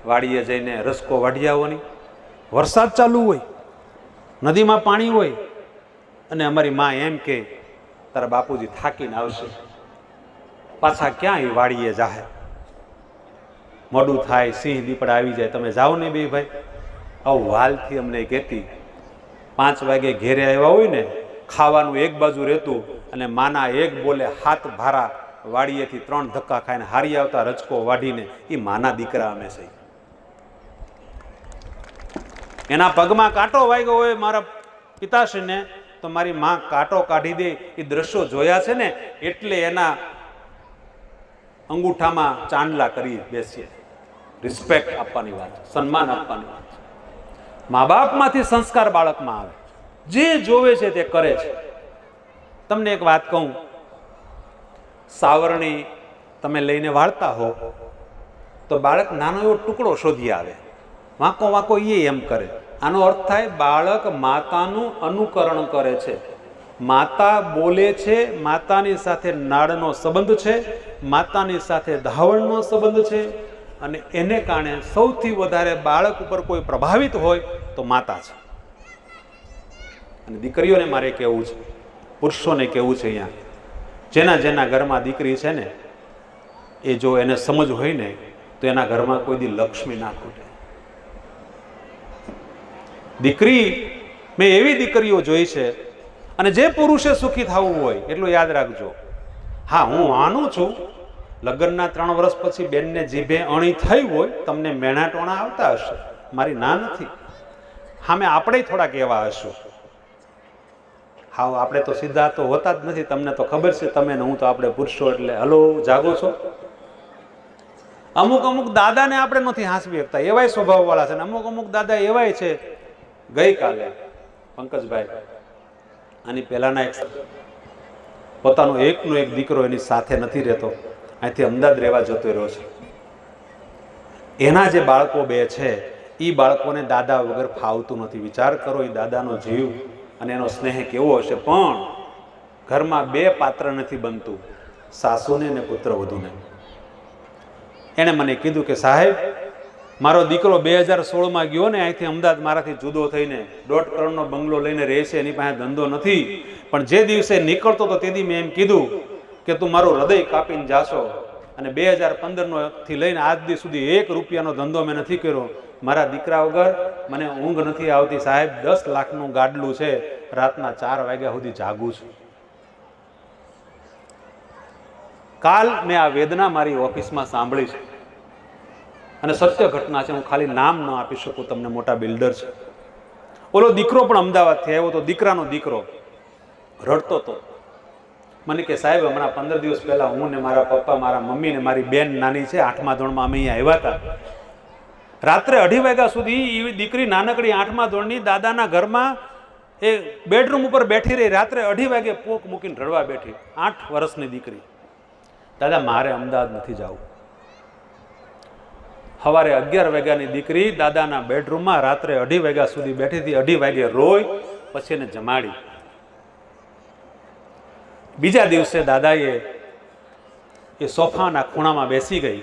વાડીએ જઈને રસકો વાઢી આવો નહીં. વરસાદ ચાલુ હોય, નદીમાં પાણી હોય, અને અમારી મા એમ કે તારા બાપુજી થાકીને આવશે, પાછા ક્યાં એ વાડીએ જાહે, મોડું થાય, સિંહ દીપડા આવી જાય, તમે જાઓ ને બે ભાઈ. આવું વાલથી અમને કહેતી. 5 વાગે ઘેરે આવ્યા હોય ને, ખાવાનું એક બાજુ રહેતું, અને માના એક બોલે 7 ભારા વાડીએથી 3 ધક્કા ખાઈને હારી આવતા રચકો વાઢીને. એ માના દીકરા અમે છે. એના પગમાં કાંટો વાગ્યો હોય મારા પિતાશ્રીને, તો મારી માં કાંટો કાઢી દે. એ દ્રશ્યો જોયા છે ને, એટલે એના અંગૂઠામાં ચાંદલા કરી બેસીએ. રિસ્પેક્ટ આપવાની વાત, સન્માન આપવાની વાત. મા બાપમાંથી સંસ્કાર બાળકમાં આવે, જે જોવે છે તે કરે છે. તમને એક વાત કહું, સાવરણી તમે લઈને વાળતા હો તો બાળક નાનો એવો ટુકડો શોધી આવે, વાંકો વાંકો એમ કરે. આનો અર્થ થાય બાળક માતાનું અનુકરણ કરે છે. માતા બોલે છે, માતાની સાથે નાળનો સંબંધ છે, માતાની સાથે ધાવણનો સંબંધ છે, અને એને કારણે સૌથી વધારે બાળક ઉપર કોઈ પ્રભાવિત હોય તો માતા છે. અને દીકરીઓને મારે કહેવું છે, પુરુષોને કહેવું છે, અહીંયા જેના જેના ઘરમાં દીકરી છે ને, એ જો એને સમજ હોય ને તો એના ઘરમાં કોઈ દી લક્ષ્મી ના ખૂટે. દીકરી, મેં એવી દીકરીઓ જોઈ છે, અને જે પુરુષે સુખી થવું હોય એટલું યાદ રાખજો. હા, હું માનું છું લગ્નના 3 વર્ષ પછી બેનને જીભે અણી થઈ હોય, તમને મેણા ટોણા આવતા હશે, મારી ના નથી. હા, મેં આપણે થોડાક એવા હશું. હા, આપણે તો સીધા તો હોતા જ નથી, તમને તો ખબર છે. તમે ને હું તો આપણે પુરુષો એટલે હલો જાગો છો. અમુક દાદાને આપણે નથી હાંસવી શકતા, એવાય સ્વભાવ વાળા છે. ને અમુક દાદા એવાય છે. ગઈકાલે પંકજભાઈ આની પહેલાના એક પોતાનો એકનો એક દીકરો એની સાથે નથી રહેતો, અહીંથી અમદાવાદ રહેવા જતો રહ્યો છે. એના જે બાળકો 2 છે, એ બાળકોને દાદા વગર ફાવતું નથી. વિચાર કરો, એ દાદાનો જીવ અને એનો સ્નેહ કેવો હશે. પણ ઘરમાં 2 પાત્ર નથી બનતું, સાસુને ને પુત્ર વધુને. એણે મને કીધું કે સાહેબ, મારો દીકરો 2016માં ગયો ને અહીંથી અમદાવાદ, મારાથી જુદો થઈને 1.5 કરોડનો બંગલો લઈને રહે છે, એની પાસે ધંધો નથી. પણ જે દિવસે નીકળતો તો તે દી મેં એમ કીધું કે તું મારું હૃદય કાપીને જાશો. અને 2015થી લઈને આજ દી સુધી 1 રૂપિયાનો ધંધો મેં નથી કર્યો. મારા દીકરા વગર મને ઊંઘ નથી આવતી સાહેબ. 10 લાખનું ગાડલું છે, રાતના 4 વાગ્યા સુધી જાગું છું. કાલ મેં આ વેદના મારી ઓફિસમાં સાંભળી છે, અને સત્ય ઘટના છે. હું ખાલી નામ ન આપી શકું તમને, મોટા બિલ્ડર છે. ઓલો દીકરો પણ અમદાવાદથી આવ્યો તો, દીકરાનો દીકરો રડતો હતો. મને કે સાહેબ હમણાં 15 દિવસ પહેલા હું ને મારા પપ્પા, મારા મમ્મી ને મારી બેન નાની છે 8મા ધોરણમાં, અમે અહીંયા આવ્યા હતા. રાત્રે 2:30 વાગ્યા સુધી એ દીકરી નાનકડી 8મા ધોરણની દાદાના ઘરમાં એ બેડરૂમ ઉપર બેઠી રહી. રાત્રે 2:30 વાગે પોક મૂકીને રડવા બેઠી. 8 વર્ષની દીકરી. દાદા મારે અમદાવાદ નથી જવું. સવારે 11 વાગ્યાની દીકરી દાદાના બેડરૂમમાં રાત્રે 2:30 વાગ્યા સુધી બેઠી હતી. 2:30 વાગે રોઈ, પછી એને જમાડી. બીજા દિવસે દાદાએ એ સોફાના ખૂણામાં બેસી ગઈ.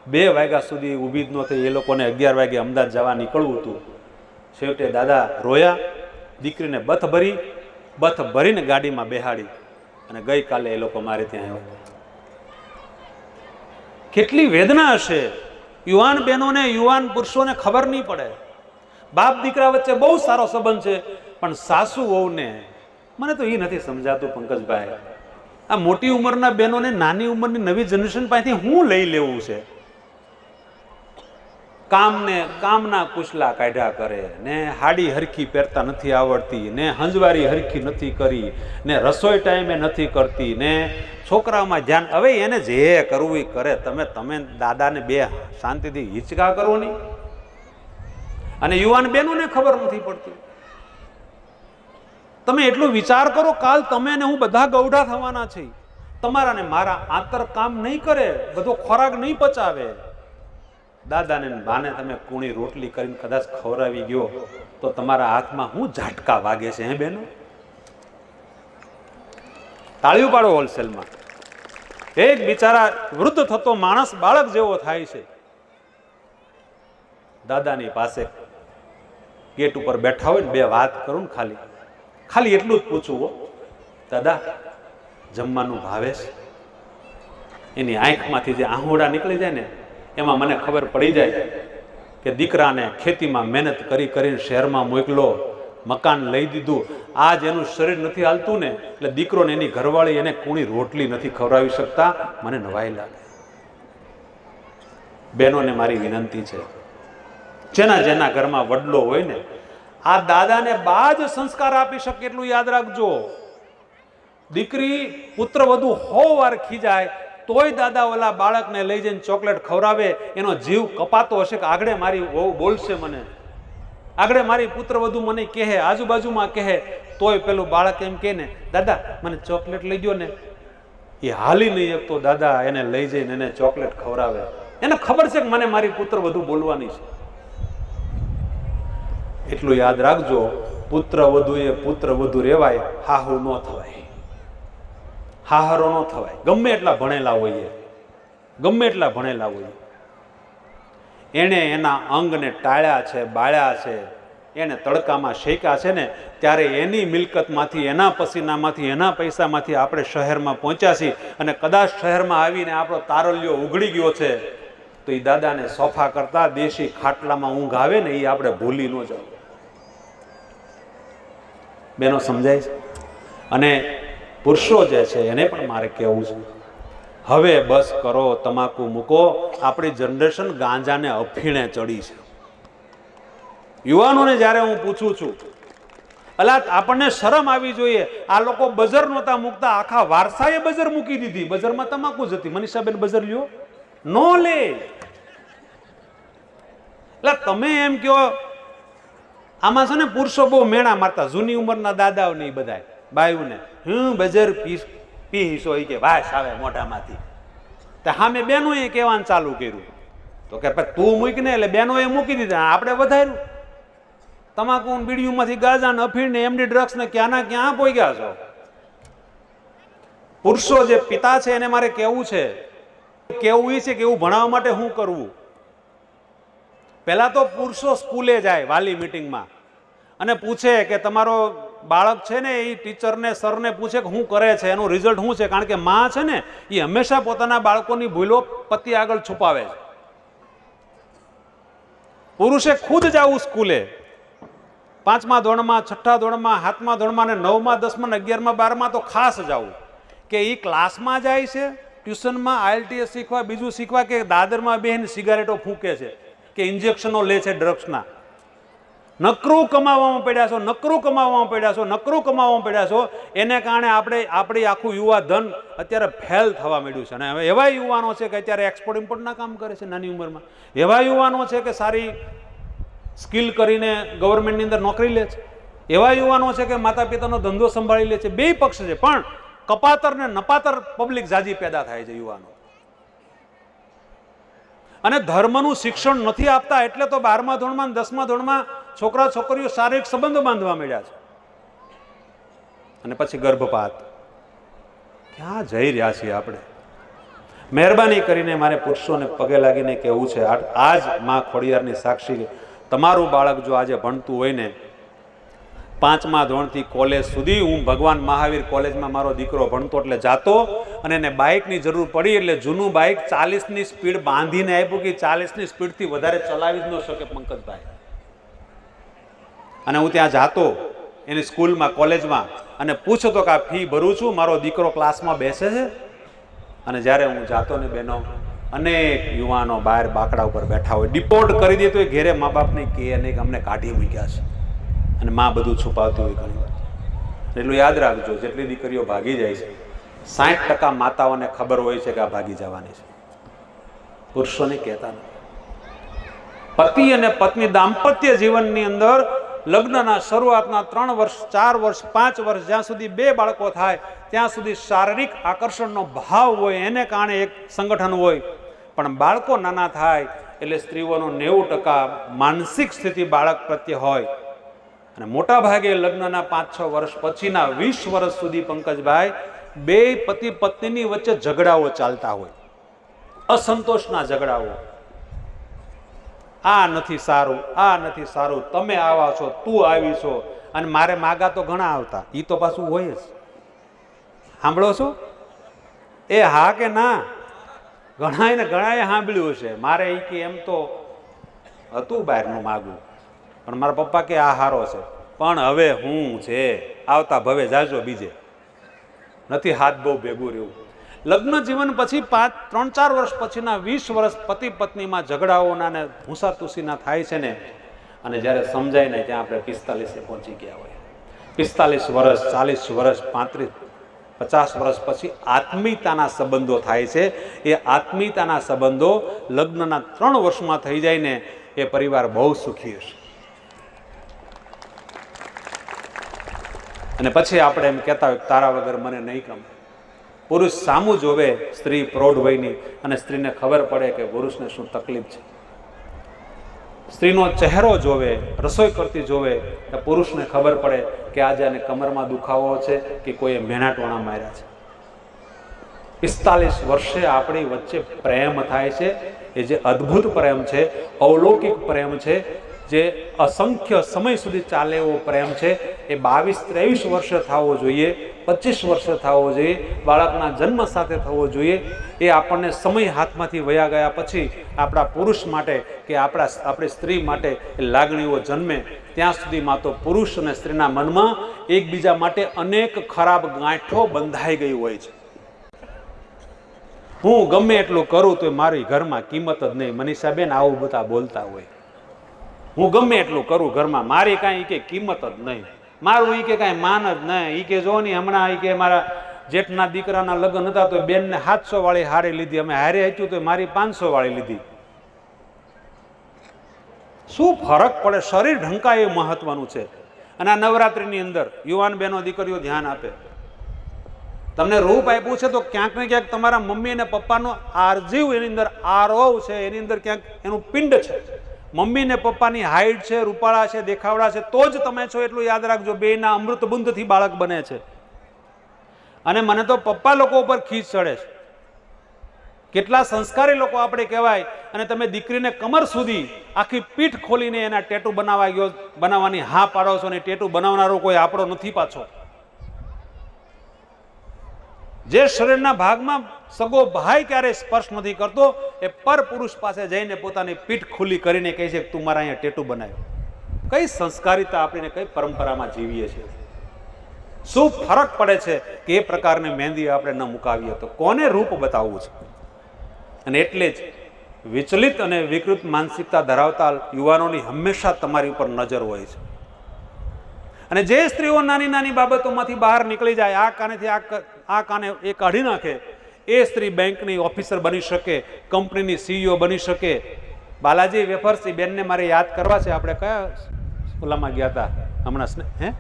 2 વાગ્યા સુધી ઊભી જ ન થઈ. એ લોકોને 11 વાગે અમદાવાદ જવા નીકળવું હતું. છેવટે દાદા રોયા, દીકરીને બથ ભરીને ગાડીમાં બેહાડી અને ગઈકાલે એ લોકો મારે ત્યાં આવ્યા. કેટલી વેદના હશે યુવાન બહેનોને, યુવાન પુરુષોને ખબર નહીં પડે. બાપ દીકરા વચ્ચે બહુ સારો સંબંધ છે, પણ સાસુ વહુને મને તો એ નથી સમજાતું પંકજભાઈ. આ મોટી ઉંમરના બહેનોને નાની ઉંમરની નવી જનરેશન પાસેથી હું લઈ લેવું છે? કામના કુશલા કાઢ્યા કરે ને, હાડી હરખી પહેરતા નથી આવડતી ને, હંજવારી હરખી નથી કરી ને, રસોઈ ટાઈમે નથી કરતી ને, છોકરાઓમાં ધ્યાન. હવે એને જે કરવું એ કરે. તમે દાદાને બે શાંતિથી હિંચકા કરો નહીં. અને યુવાન બહેનોને ખબર નથી પડતી. તમે એટલું વિચાર કરો, કાલ તમે ને હું બધા ગૌઢા થવાના છે. તમારા ને મારા આંતર કામ નહીં કરે, બધો ખોરાક નહીં પચાવે. દાદાને બાને તમે કૂણી રોટલી કરીને કદાચ ખવડાવી ગયો તો તમારા હાથમાં હું ઝાટકા વાગે છે? હે બેનો, તાળીઓ પાડો હોલસેલમાં. એક બિચારા વૃદ્ધ થતો માણસ બાળક જેવો થાય છે. દાદાની પાસે ગેટ ઉપર બેઠા હોય ને, 2 વાત કરું ને, ખાલી એટલું જ પૂછવું, દાદા જમવાનું ભાવે છે? એની આંખમાંથી જે આહુડા નીકળી જાય ને, એમાં મને ખબર પડી જાય કે દીકરાને ખેતીમાં મહેનત કરીને શહેરમાં મોકલો, મકાન લઈ દીધું, આજ એનું શરીર નથી હાલતું ને, એટલે દીકરો ને એની ઘરવાળી એને કૂણી રોટલી નથી ખવડાવી શકતા. મને નવાઈ લાગે. બહેનોને મારી વિનંતી છે, જેના ઘરમાં વડલો હોય ને, આ દાદાને બા જ સંસ્કાર આપી શકે એટલું યાદ રાખજો. દીકરી પુત્ર વધુ 100 વાર ખીજાય તોય દાદા ઓલા બાળકને લઈ જઈને ચોકલેટ ખવડાવે. એનો જીવ કપાતો હશે કે આગળ મારી વહુ બોલશે, મને આગળ મારી પુત્ર વધુ મને કહે, આજુબાજુમાં કહે, તોય પેલું બાળક એમ કહે ને, દાદા મને ચોકલેટ લઈ ગયો ને. એ હાલી નહીં શકતો, દાદા એને લઈ જઈને એને ચોકલેટ ખવડાવે. એને ખબર છે કે મને મારી પુત્ર વધુ બોલવાની છે. એટલું યાદ રાખજો, પુત્ર વધુ એ પુત્ર વધુ રેવાય, હાહુ ન થવાય, હાહરો ન થવાય. ગમે એટલા ભણેલા હોઈએ, એને એના અંગને ટાળ્યા છે, બાળ્યા છે, એને તડકામાં શેક્યા છે ને, ત્યારે એની મિલકતમાંથી, એના પસીનામાંથી, એના પૈસામાંથી આપણે શહેરમાં પહોંચ્યા છીએ. અને કદાચ શહેરમાં આવીને આપણો તારલિયો ઉઘડી ગયો છે તો એ દાદાને સોફા કરતા દેશી ખાટલામાં ઊંઘ આવે ને, એ આપણે ભૂલી ન જાવ. બેનો સમજાય છે? અને પુરુષો જે છે એને પણ મારે કહેવું છે, હવે બસ કરો, તમાકુ મૂકો. આપણી જનરેશન ગાંજાને અફીણે ચડી છે. યુવાનોને જ્યારે હું પૂછું છું, અલા આપણને શરમ આવી જોઈએ. આ લોકો બજર નહોતા મૂકતા, આખા વારસાએ બજર મૂકી દીધી. બજરમાં તમાકુ જ હતી. મનીષાબેન બજર લ્યો નો લે. એટલે તમે એમ કહો આમાં છે ને પુરુષો બહુ મેણા મારતા, જૂની ઉંમરના દાદાઓ ને બધા બાયુને, બજર પીસો કે વાસ આવે મોઢામાંથી. સામે બેનોએ કહેવાનું ચાલુ કર્યું તો કે તું મૂકને, એટલે બેનોએ મૂકી દીધા, આપણે વધાર્યું. તમાકુ બીડીયુમાંથી ગાંજા ને અફીણ ને એમડી ડ્રગ્સ ને ક્યાંના ક્યાં પહોંચ્યા છો. પુરુષો જે પિતા છે એને મારે કહેવું છે, કેવું એ છે કે એવું ભણાવવા માટે શું કરવું. પહેલા તો પુરુષો સ્કૂલે જાય વાલી મીટિંગમાં અને પૂછે કે તમારો બાળક છે ને એ ટીચરને સરને પૂછે કે શું કરે છે, એનું રિઝલ્ટ શું છે. કારણ કે માં છે ને એ હંમેશા પોતાના બાળકોની ભૂલો પતિ આગળ છુપાવે છે. પુરુષે ખુદ જવું સ્કૂલે, 5મા ધોરણમાં, 6ઠા ધોરણમાં, 7મા ધોરણમાં ને 9મા 10મા 11મા 12મા તો ખાસ જવું. કે એ ક્લાસમાં જાય છે, ટ્યુશનમાં IELTS શીખવા, બીજું શીખવા, કે દાદરમાં બેહીને સિગારેટો ફૂંકે છે, કે ઇન્જેક્શનો લે છે ડ્રગ્સના. નકરું કમાવામાં પડ્યા છો, નકરું કમાવામાં પડ્યા છો, નકરું કમાવામાં પડ્યા છો. એને કારણે આપણી આખું યુવા ધન અત્યારે ફેલ થવા માંડ્યું છે. અને હવે એવા યુવાનો છે કે અત્યારે એક્સપોર્ટ ઇમ્પોર્ટના કામ કરે છે નાની ઉંમરમાં. એવા યુવાનો છે કે સારી સ્કિલ કરીને ગવર્મેન્ટની અંદર નોકરી લે છે. એવા યુવાનો છે કે માતા પિતાનો ધંધો સંભાળી લે છે. બે પક્ષ છે, પણ કપાતર ને નપાતર પબ્લિક જાજી પેદા થાય છે યુવાનો. અને ધર્મનું શિક્ષણ નથી આપતા એટલે તો 12મા ધોરણમાં 10મા ધોરણમાં છોકરા છોકરીઓ શારીરિક સંબંધો બાંધવા મળ્યા છે. અને પછી ગર્ભપાત. ક્યાં જઈ રહ્યા છીએ આપણે? મહેરબાની કરીને મારે પુરુષોને પગે લાગીને કહેવું છે, આજ માં ખોડિયારની સાક્ષી, તમારું બાળક જો આજે ભણતું હોય ને 5મા ધોરણથી કોલેજ સુધી, હું ભગવાન મહાવીર કોલેજમાં મારો દીકરો ભણતો એટલે જાતો, અને એને બાઇકની જરૂર પડી એટલે જૂનું બાઇક 40ની સ્પીડ બાંધીને આપ્યું કે 40ની સ્પીડથી વધારે ચલાવી જ ન શકે પંકજભાઈ. અને હું ત્યાં જાતો એની સ્કૂલમાં કોલેજમાં અને પૂછતો કે આ ફી ભરું છું, મારો દીકરો ક્લાસમાં બેસે છે. અને જ્યારે હું જાતો ને બહેનો, અનેક યુવાનો બહાર બાકડા ઉપર બેઠા હોય, ડિપોર્ટ કરી દે તો એ ઘેરે મા બાપને કહે નહીં કે અમને કાઢી મૂક્યા છે. અને માં બધું છુપાવતી હોય ઘણી વાર. એટલું યાદ રાખજો, જેટલી દીકરીઓ ભાગી જાય છે 60% માતાઓને ખબર હોય છે કે આ ભાગી જવાની છે, પુરુષોને કહેતા નથી. પતિ અને પત્ની દાંપત્ય જીવનની અંદર લગ્નના શરૂઆતના 3 વર્ષ, 4 વર્ષ, 5 વર્ષ, જ્યાં સુધી 2 બાળકો થાય ત્યાં સુધી શારીરિક આકર્ષણનો ભાવ હોય, એને કારણે એક સંગઠન હોય. પણ બાળકો નાના થાય એટલે સ્ત્રીઓનો 90% માનસિક સ્થિતિ બાળક પ્રત્યે હોય. અને મોટા ભાગે લગ્નના 5-6 વર્ષ પછીના 20 વર્ષ સુધી પંકજભાઈ બે પતિ પત્નીની વચ્ચે ઝઘડાઓ ચાલતા હોય, અસંતોષના ઝઘડાઓ. આ નથી સારું, આ નથી સારું, તમે આવા છો, તું આવી છો, અને મારે માગા તો ઘણા આવતા. એ તો પાછું હોય જ. સાંભળો છો? એ હા કે ના? ઘણાએ સાંભળ્યું છે. મારે એ કે એમ તો હતું બહારનું માગવું, પણ મારા પપ્પા કે આ હારો છે, પણ હવે હું છે આવતા ભવે જાજો, બીજે નથી હાથ બહુ ભેગું રહ્યું. લગ્ન જીવન પછી 3-4 વર્ષ પછીના 20 વર્ષ પતિ પત્નીમાં ઝઘડાઓના ને ભૂસાતુસીના થાય છે ને, અને જ્યારે સમજાય ને ત્યાં આપણે 45 પહોંચી ગયા હોય. 45 વર્ષ, 40 વર્ષ, 35, 50 વર્ષ પછી આત્મીયતાના સંબંધો થાય છે. એ આત્મીયતાના સંબંધો લગ્નના 3 વર્ષમાં થઈ જાય ને, એ પરિવાર બહુ સુખી હશે. અને પછી આપણે એમ કહેતા હોય તારા વગર મને નહીં ગમે. પુરુષ સામું જોવે સ્ત્રી પ્રૌઢ વયની, અને સ્ત્રીને ખબર પડે કે પુરુષને શું તકલીફ છે. સ્ત્રીનો ચહેરો જોવે, રસોઈ કરતી જોવે તો પુરુષને ખબર પડે કે આજે આને કમરમાં દુખાવો છે કે કોઈએ મેણાટોણા માર્યા છે. 45 વર્ષે આપણી વચ્ચે પ્રેમ થાય છે. એ જે અદ્ભુત પ્રેમ છે, અવલૌકિક પ્રેમ છે, જે અસંખ્ય સમય સુધી ચાલે એવો પ્રેમ છે, એ 22-23 વર્ષે થવો જોઈએ, 25 વર્ષે થવો જોઈએ, બાળકના જન્મ સાથે થવો જોઈએ. એ આપણને સમય હાથમાંથી વયા ગયા પછી આપણા પુરુષ માટે કે આપણી સ્ત્રી માટે એ લાગણીઓ જન્મે, ત્યાં સુધીમાં તો પુરુષ અને સ્ત્રીના મનમાં એકબીજા માટે અનેક ખરાબ ગાંઠો બંધાઈ ગઈ હોય છે. હું ગમે એટલું કરું તો મારી ઘરમાં કિંમત જ નહીં. મનીષાબેન આવું બધા બોલતા હોય. હું ગમે એટલું કરું ઘરમાં, મારી કાંઈ કે કિંમત જ નહીં, મારું ઈ કે કાંઈ માન જ નહીં. ઈ કે જો નહીં, હમણાં ઈ કે મારા જેઠના દીકરાના લગ્ન હતા તો બેનને 700 વાળી હારી લીધી, અમે હારે હતું તો મારી 500 વાળી લીધી. શું ફરક પડે? શરીર ઢંકાય એ મહત્વનું છે. અને આ નવરાત્રિની અંદર યુવાન બહેનો દીકરીઓ ધ્યાન આપે. તમને રૂપ આપ્યું છે તો ક્યાંક ને ક્યાંક તમારા મમ્મી અને પપ્પાનો આરજીવ એની અંદર આરોવ છે, એની અંદર ક્યાંક એનું પિંડ છે. મમ્મી ને પપ્પાની હાઈટ છે, રૂપાળા છે, દેખાવડા છે તો જ તમે છો, એટલું યાદ રાખજો. બેના અમૃત બુંદથી બાળક બને છે. અને મને તો પપ્પા લોકો ઉપર ખીચ ચડે છે. કેટલા સંસ્કારી લોકો આપણે કહેવાય, અને તમે દીકરીને કમર સુધી આખી પીઠ ખોલીને એના ટેટુ બનાવવાની હા પાડો છો, અને ટેટુ બનાવનારો કોઈ આપણો નથી પાછો. જે શરીરના ભાગમાં સગો ભાઈ ક્યારે સ્પર્શ નથી કરતો, એ પર પુરુષ પાસે જઈને પોતાની પીઠ ખુલ્લી કરીને કહે છે કે તું મારા અહીંયા ટેટુ બનાવ્યો. કઈ સંસ્કારિતા આપણે કઈ પરંપરામાં જીવીએ છીએ? શું ફરક પડે છે કે એ પ્રકારની મહેંદી આપણે ન મુકાવીએ તો કોને રૂપ બતાવવું છે? અને એટલે જ વિચલિત અને વિકૃત માનસિકતા ધરાવતા યુવાનોની હંમેશા તમારી ઉપર નજર હોય છે. અને જે સ્ત્રીઓ નાની નાની બાબતોમાંથી બહાર નીકળી જાય, આ કાનેથી આ કાને એ કાઢી નાખે, એ સ્ત્રી બેંકની ઓફિસર બની શકે, કંપનીની સીઈઓ બની શકે. બાલાજી વેફર્સ બેનને મારે યાદ કરવા છે. આપણે કયા સ્કૂલમાં ગયા હતા હમણાં?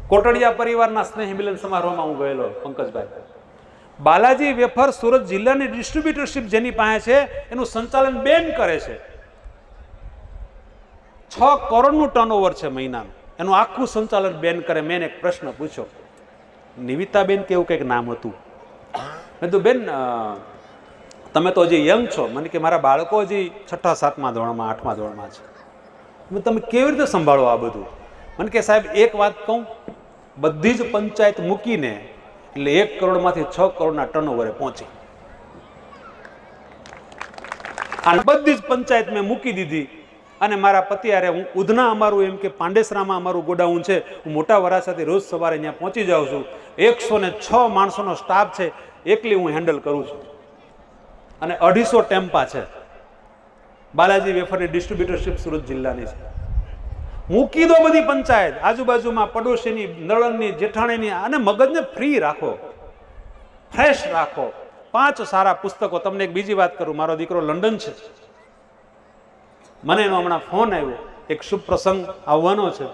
કોટડિયા પરિવારના સ્નેહ મિલન સમારોહમાં હું ગયેલો, પંકજભાઈ. બાલાજી વેફર સુરત જિલ્લાની ડિસ્ટ્રીબ્યુટરશીપ જેની પાસે છે એનું સંચાલન બેન કરે છે. 6 કરોડનું ટર્નઓવર છે મહિનાનું, એનું આખું સંચાલન બેન કરે. મેં એક પ્રશ્ન પૂછ્યો, નિવિતાબેન કેવું કંઈક નામ હતું. મેં તો બેન તમે તો હજી યંગ છો. મને કે મારા બાળકો હજી 6ઠા 7મા ધોરણમાં 8મા ધોરણમાં છે. તમે કેવી રીતે સંભાળો આ બધું? મને કે સાહેબ એક વાત કહું, બધી જ પંચાયત મૂકીને એટલે 1 કરોડમાંથી 6 કરોડના ટર્નઓવરે પહોંચી. આ બધી જ પંચાયત મેં મૂકી દીધી અને મારા પતિ હારે હું ઉધના, અમારું એમ કે પાંડેસરામાં અમારું ગોડાઉન છે, હું મોટા વરાછાથી રોજ સવારે ત્યાં પહોંચી જાઉં છું. 106 માણસોનો સ્ટાફ છે, એકલી હું હેન્ડલ કરું છું. અને 250 ટેમ્પા છે. બાલાજી વેફરની ડિસ્ટ્રીબ્યુટરશીપ સુરત જિલ્લાની છે. મૂકી દો બધી પંચાયત, આજુબાજુમાં પડોશીની, નળણની, જેઠાણીની, અને મગજને ફ્રી રાખો, ફ્રેશ રાખો. 5 સારા પુસ્તકો. તમને એક બીજી વાત કરું, મારો દીકરો લંડન છે, મને એનો હમણાં ફોન આવ્યો, એક શુભ પ્રસંગ આવવાનો છે.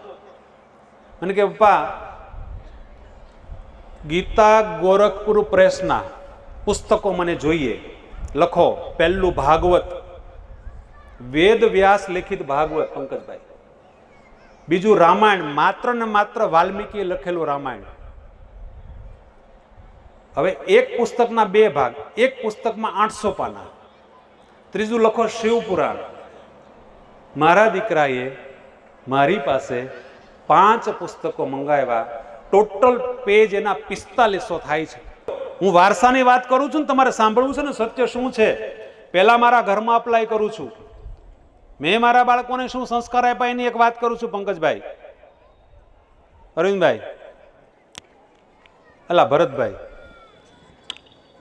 મને કે પપ્પા, ગીતા ગોરખપુર પ્રેસના પુસ્તકો મને જોઈએ, લખો. પહેલું ભાગવત, વેદ વ્યાસ લિખિત ભાગવત પંકજભાઈ. બીજું રામાયણ, માત્ર ને માત્ર વાલ્મીકીએ લખેલું રામાયણ. હવે એક પુસ્તકના 2 ભાગ, એક પુસ્તકમાં 800 પાના. ત્રીજું લખો શિવપુરાણ. મારા દીકરાએ મારી પાસે 5 પુસ્તકો મંગાવ્યા. ટોટલ પેજ એના 4500 થાય છે. હું વારસાની વાત કરું છું ને, તમારે સાંભળવું છે ને સત્ય શું છે. પહેલા મારા ઘરમાં અપ્લાય કરું છું. મેં મારા બાળકોને શું સંસ્કાર આપ્યા એની એક વાત કરું છું પંકજભાઈ, અરવિંદભાઈ, અલા ભરતભાઈ.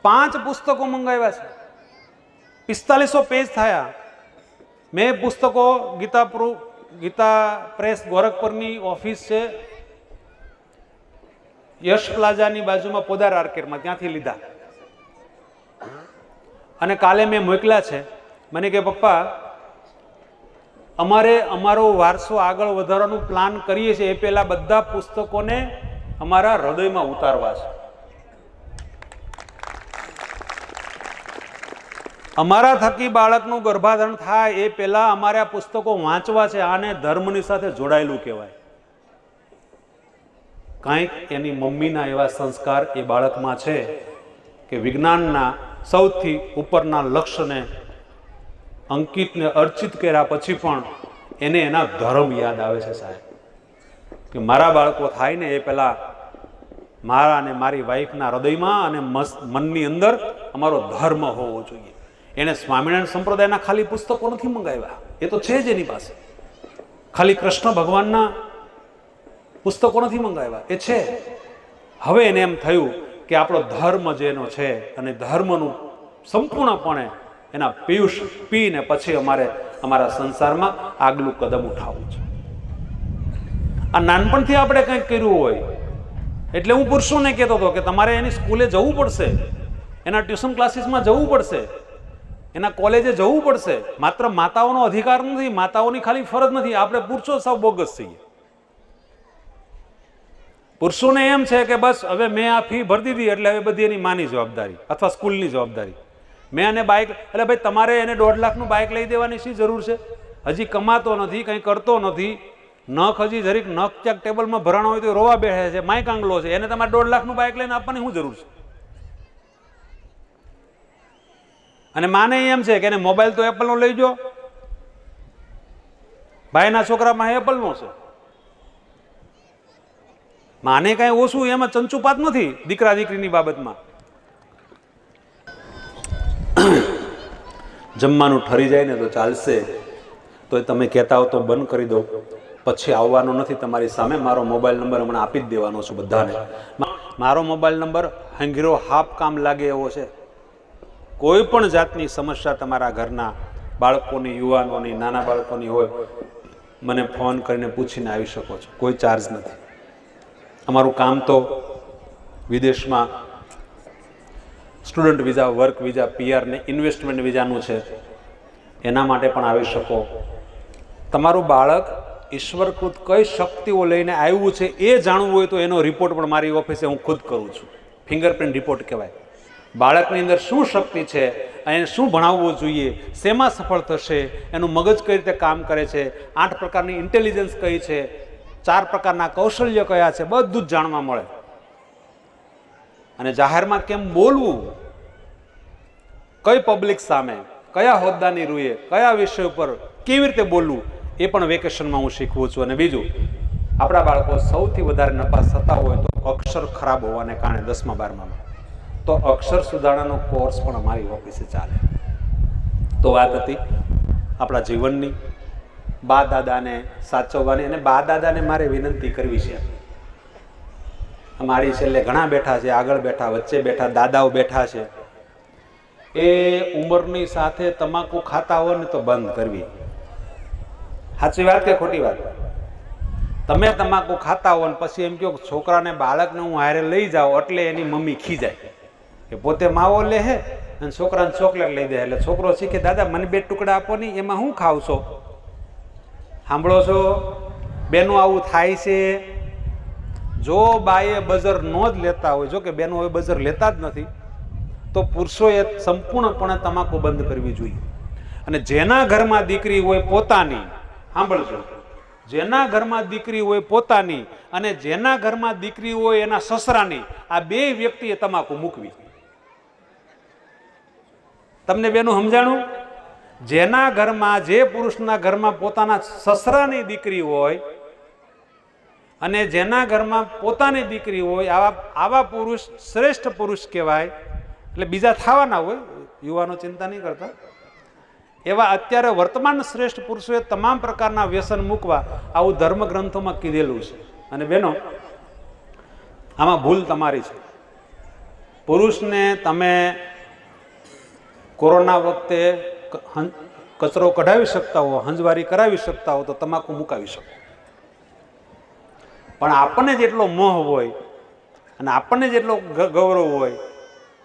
5 પુસ્તકો મંગાવ્યા છે, 4500 પેજ થયા. મેં પુસ્તકો ગીતા પ્રેસ ગોરખપુરની ઓફિસ છે, યશ પ્લાઝાની બાજુમાં પોદાર આર્કેટમાં, ત્યાંથી લીધા. અને કાલે મેં મોકલ્યા છે. મને કે પપ્પા, અમારે અમારો વારસો આગળ વધારવાનું પ્લાન કરીએ છીએ, એ પહેલા બધા પુસ્તકોને અમારા હૃદયમાં ઉતારવા છે. અમારા થકી બાળકનું ગર્ભાધારણ થાય એ પહેલા અમારે આ પુસ્તકો વાંચવા છે. આને ધર્મની સાથે જોડાયેલું કહેવાય. કંઈક એની મમ્મીના એવા સંસ્કાર એ બાળકમાં છે કે વિજ્ઞાનના સૌથી ઉપરના લક્ષ્યને અંકિતને અર્ચિત કર્યા પછી પણ એને એના ધર્મ યાદ આવે છે સાહેબ. કે મારા બાળકો થાય ને એ પહેલા મારા અને મારી વાઈફના હૃદયમાં અને મનની અંદર અમારો ધર્મ હોવો જોઈએ. એને સ્વામિનારાયણ સંપ્રદાયના ખાલી પુસ્તકો નથી મંગાવ્યા, એ તો છે જ એની પાસે. ખાલી કૃષ્ણ ભગવાનના પુસ્તકો નથી મંગાવ્યા, એ છે. હવે એને એમ થયું કે આપણો ધર્મ જેનો છે અને ધર્મનું સંપૂર્ણપણે એના પિયુષ પીને પછી અમારે અમારા સંસારમાં આગલું કદમ ઉઠાવવું છે. આ નાનપણથી આપણે કંઈક કર્યું હોય એટલે હું પુરુષોને કહેતો હતો કે તમારે એની સ્કૂલે જવું પડશે, એના ટ્યુશન ક્લાસીસમાં જવું પડશે, એના કોલેજે જવું પડશે. માત્ર માતાઓનો અધિકાર નથી, માતાઓની ખાલી ફરજ નથી. આપણે પુરુષો સાવ બોગસ છીએ. પુરુષોને એમ છે કે બસ હવે મેં આ ફી ભરી દીધી એટલે હવે બધી એની માની જવાબદારી અથવા સ્કૂલની જવાબદારી. મેં એને બાઇક, એટલે ભાઈ તમારે એને 1.5 લાખનું બાઇક લઈ દેવાની શી જરૂર છે? હજી કમાતો નથી, કંઈ કરતો નથી, નખ હજી જરીક નખ ક્યાંક ટેબલમાં ભરાણો હોય તો રોવા બેસે છે, માય કાંગલો છે, એને તમારે 1.5 લાખનું બાઇક લઈને આપવાની શું જરૂર છે? અને માને એમ છે કે એને મોબાઈલ તો એપલનો લઈ જો, ભાઈના છોકરામાં એપલનો છે. માને કાંઈ ઓછું એમાં ચંચુપાત નથી દીકરા દીકરીની બાબતમાં. જમવાનું ઠરી જાય ને તો ચાલશે, તો તમે કહેતા હો તો બંધ કરી દો, પછી આવવાનો નથી તમારી સામે. મારો મોબાઈલ નંબર હમણાં આપી જ દેવાનો છું બધાને. મારો મોબાઈલ નંબર હંગીરો હાફ કામ લાગે એવો છે. કોઈ પણ જાતની સમસ્યા તમારા ઘરના બાળકોની, યુવાનોની, નાના બાળકોની હોય, મને ફોન કરીને પૂછીને આવી શકો છો, કોઈ ચાર્જ નથી. અમારું કામ તો વિદેશમાં student visa, work visa, PR ને ઇન્વેસ્ટમેન્ટ વિઝાનું છે, એના માટે પણ આવી શકો. તમારું બાળક ઈશ્વરકૃત કઈ શક્તિઓ લઈને આવ્યું છે એ જાણવું હોય તો એનો રિપોર્ટ પણ મારી ઓફિસે હું ખુદ કરું છું. ફિંગરપ્રિન્ટ રિપોર્ટ કહેવાય. બાળકની અંદર શું શક્તિ છે, એને શું ભણાવવું જોઈએ, શેમાં સફળ થશે, એનું મગજ કઈ રીતે કામ કરે છે, 8 પ્રકારની ઇન્ટેલિજન્સ કઈ છે, 4 પ્રકારના કૌશલ્ય કયા છે, બધું જ જાણવા મળે. અને જાહેરમાં કેમ બોલવું, કઈ પબ્લિક સામે, કયા હોદ્દાની રૂએ, કયા વિષય ઉપર કેવી રીતે બોલવું, એ પણ વેકેશનમાં હું શીખવું છું. અને બીજું, આપણા બાળકો સૌથી વધારે નપાસ થતા હોય તો અક્ષર ખરાબ હોવાને કારણે 10મા 12માં, તો અક્ષર સુધારણાનો કોર્સ પણ અમારી ઓફિસે ચાલે. તો વાત હતી આપણા જીવનની, બા દાદાને સાચવવાની. અને બા દાદાને મારે વિનંતી કરવી છે, અમારી છેલ્લે ઘણા બેઠા છે, આગળ બેઠા, વચ્ચે બેઠા, દાદાઓ બેઠા છે, એ ઉંમરની સાથે તમાકુ ખાતા હોય ને તો બંધ કરવી. સાચી વાત કે ખોટી વાત? તમે તમાકુ ખાતા હો ને પછી એમ કહો છોકરાને, બાળકને હું હારે લઈ જાઉં એટલે એની મમ્મી ખીજાય કે પોતે માવો લે હે અને છોકરાને ચોકલેટ લઈ દે, એટલે છોકરો શીખે દાદા મને 2 ટુકડા આપો નહીં, એમાં હું ખાવ છો? સાંભળો છો બેનો, આવું થાય છે. જો બાએ બજર ન જ લેતા હોય, જો કે બેનો હવે બજર લેતા જ નથી, તો પુરુષોએ સંપૂર્ણપણે તમાકુ બંધ કરવી જોઈએ. અને જેના ઘરમાં દીકરી હોય પોતાની, સાંભળજો, જેના ઘરમાં દીકરી હોય પોતાની અને જેના ઘરમાં દીકરી હોય એના સસરાની, આ 2 વ્યક્તિએ તમાકુ મૂકવી. તમને બેનું સમજાણું? જેના ઘરમાં, જે પુરુષના ઘરમાં પોતાના સસરાની દીકરી હોય અને જેના ઘરમાં પોતાની દીકરી હોય, આવા પુરુષ શ્રેષ્ઠ પુરુષ કહેવાય. એટલે બીજા થવાના હોય, યુવાનો ચિંતા નહીં કરતા. એવા અત્યારે વર્તમાન શ્રેષ્ઠ પુરુષોએ તમામ પ્રકારના વ્યસન મૂકવા આવું ધર્મ ગ્રંથોમાં કીધેલું છે. અને બહેનો, આમાં ભૂલ તમારી છે. પુરુષને તમે કોરોના વખતે કચરો કઢાવી શકતા હો, હંજવારી કરાવી શકતા હો તો તમાકુ મુકાવી શકો. પણ આપણને જેટલો મોહ હોય અને આપણને જેટલો ગૌરવ હોય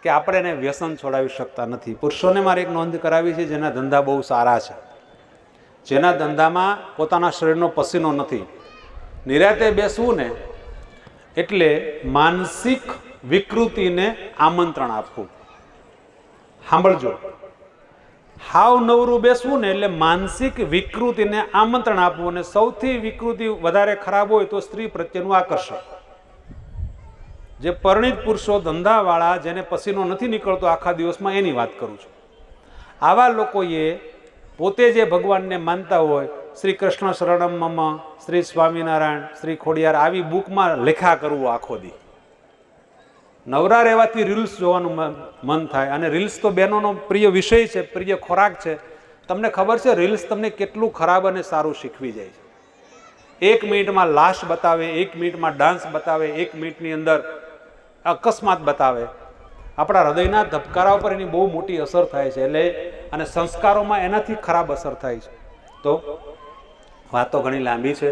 કે આપણે એને વ્યસન છોડાવી શકતા નથી. પુરુષોને મારે એક નોંધ કરાવી છે, જેના ધંધા બહુ સારા છે, જેના ધંધામાં પોતાના શરીરનો પસીનો નથી, નિરાતે બેસવું ને એટલે માનસિક વિકૃતિને આમંત્રણ આપવું. સાંભળજો, હાવ નવરું બેસવું ને એટલે માનસિક વિકૃતિને આમંત્રણ આપવું. અને સૌથી વિકૃતિ વધારે ખરાબ હોય તો સ્ત્રી પ્રત્યેનું આકર્ષણ. જે પરિણીત પુરુષો, ધંધાવાળા, જેને પસીનો નથી નીકળતો આખા દિવસમાં, એની વાત કરું છું. આવા લોકોએ પોતે જે ભગવાનને માનતા હોય, શ્રી કૃષ્ણ શરણમ મમ, શ્રી સ્વામિનારાયણ, શ્રી ખોડિયાર, આવી બુકમાં લેખા કરવું આખો દી. નવરા રહેવાથી રીલ્સ જોવાનું મન થાય. અને રીલ્સ તો બહેનોનો પ્રિય વિષય છે, પ્રિય ખોરાક છે. તમને ખબર છે રીલ્સ તમને કેટલું ખરાબ અને સારું શીખવી જાય છે. 1 મિનિટમાં લાશ બતાવે, 1 મિનિટમાં ડાન્સ બતાવે, 1 મિનિટની અંદર અકસ્માત બતાવે. આપણા હૃદયના ધબકારા ઉપર એની બહુ મોટી અસર થાય છે. એટલે અને સંસ્કારોમાં એનાથી ખરાબ અસર થાય છે. તો વાતો ઘણી લાંબી છે,